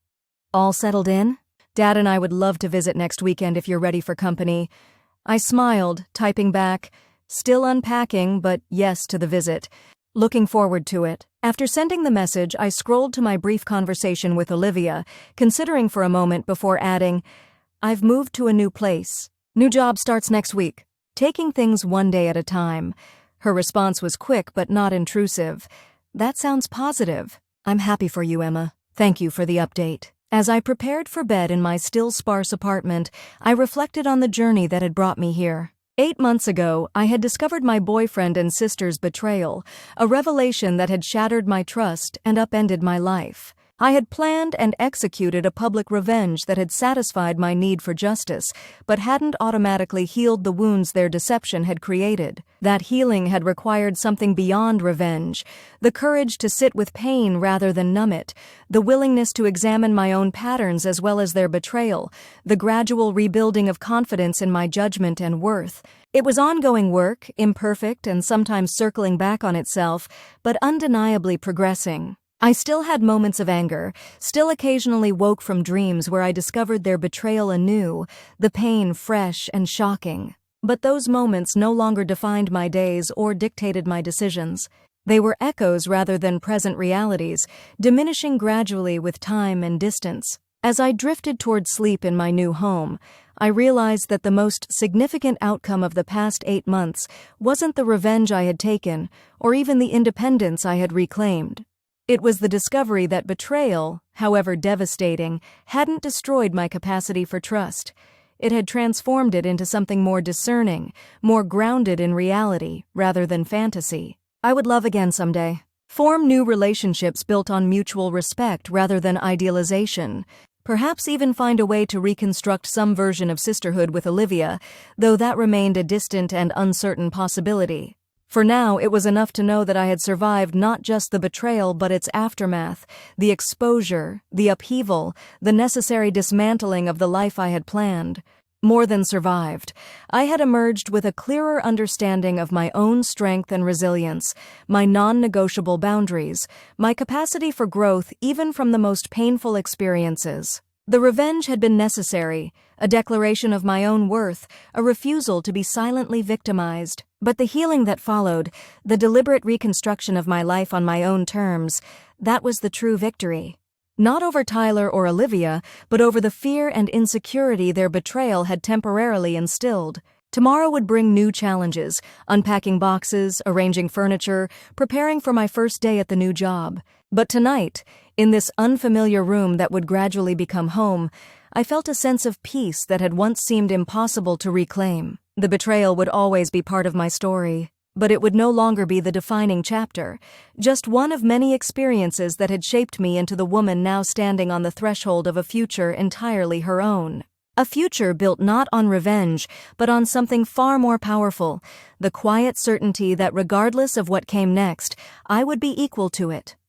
"All settled in? Dad and I would love to visit next weekend if you're ready for company." I smiled, typing back, "Still unpacking, but yes to the visit. Looking forward to it." After sending the message, I scrolled to my brief conversation with Olivia, considering for a moment before adding, "I've moved to a new place. New job starts next week. Taking things one day at a time." Her response was quick but not intrusive. "That sounds positive. I'm happy for you, Emma. Thank you for the update." As I prepared for bed in my still sparse apartment, I reflected on the journey that had brought me here. 8 months ago, I had discovered my boyfriend and sister's betrayal, a revelation that had shattered my trust and upended my life. I had planned and executed a public revenge that had satisfied my need for justice, but hadn't automatically healed the wounds their deception had created. That healing had required something beyond revenge: the courage to sit with pain rather than numb it, the willingness to examine my own patterns as well as their betrayal, the gradual rebuilding of confidence in my judgment and worth. It was ongoing work, imperfect and sometimes circling back on itself, but undeniably progressing. I still had moments of anger, still occasionally woke from dreams where I discovered their betrayal anew, the pain fresh and shocking. But those moments no longer defined my days or dictated my decisions. They were echoes rather than present realities, diminishing gradually with time and distance. As I drifted toward sleep in my new home, I realized that the most significant outcome of the past 8 months wasn't the revenge I had taken, or even the independence I had reclaimed. It was the discovery that betrayal, however devastating, hadn't destroyed my capacity for trust. It had transformed it into something more discerning, more grounded in reality rather than fantasy. I would love again someday. Form new relationships built on mutual respect rather than idealization. Perhaps even find a way to reconstruct some version of sisterhood with Olivia, though that remained a distant and uncertain possibility. For now, it was enough to know that I had survived not just the betrayal but its aftermath, the exposure, the upheaval, the necessary dismantling of the life I had planned. More than survived, I had emerged with a clearer understanding of my own strength and resilience, my non-negotiable boundaries, my capacity for growth even from the most painful experiences. The revenge had been necessary, a declaration of my own worth, a refusal to be silently victimized. But the healing that followed, the deliberate reconstruction of my life on my own terms, that was the true victory. Not over Tyler or Olivia, but over the fear and insecurity their betrayal had temporarily instilled. Tomorrow would bring new challenges, unpacking boxes, arranging furniture, preparing for my first day at the new job. But tonight, in this unfamiliar room that would gradually become home, I felt a sense of peace that had once seemed impossible to reclaim. The betrayal would always be part of my story, but it would no longer be the defining chapter, just one of many experiences that had shaped me into the woman now standing on the threshold of a future entirely her own. A future built not on revenge, but on something far more powerful, the quiet certainty that regardless of what came next, I would be equal to it.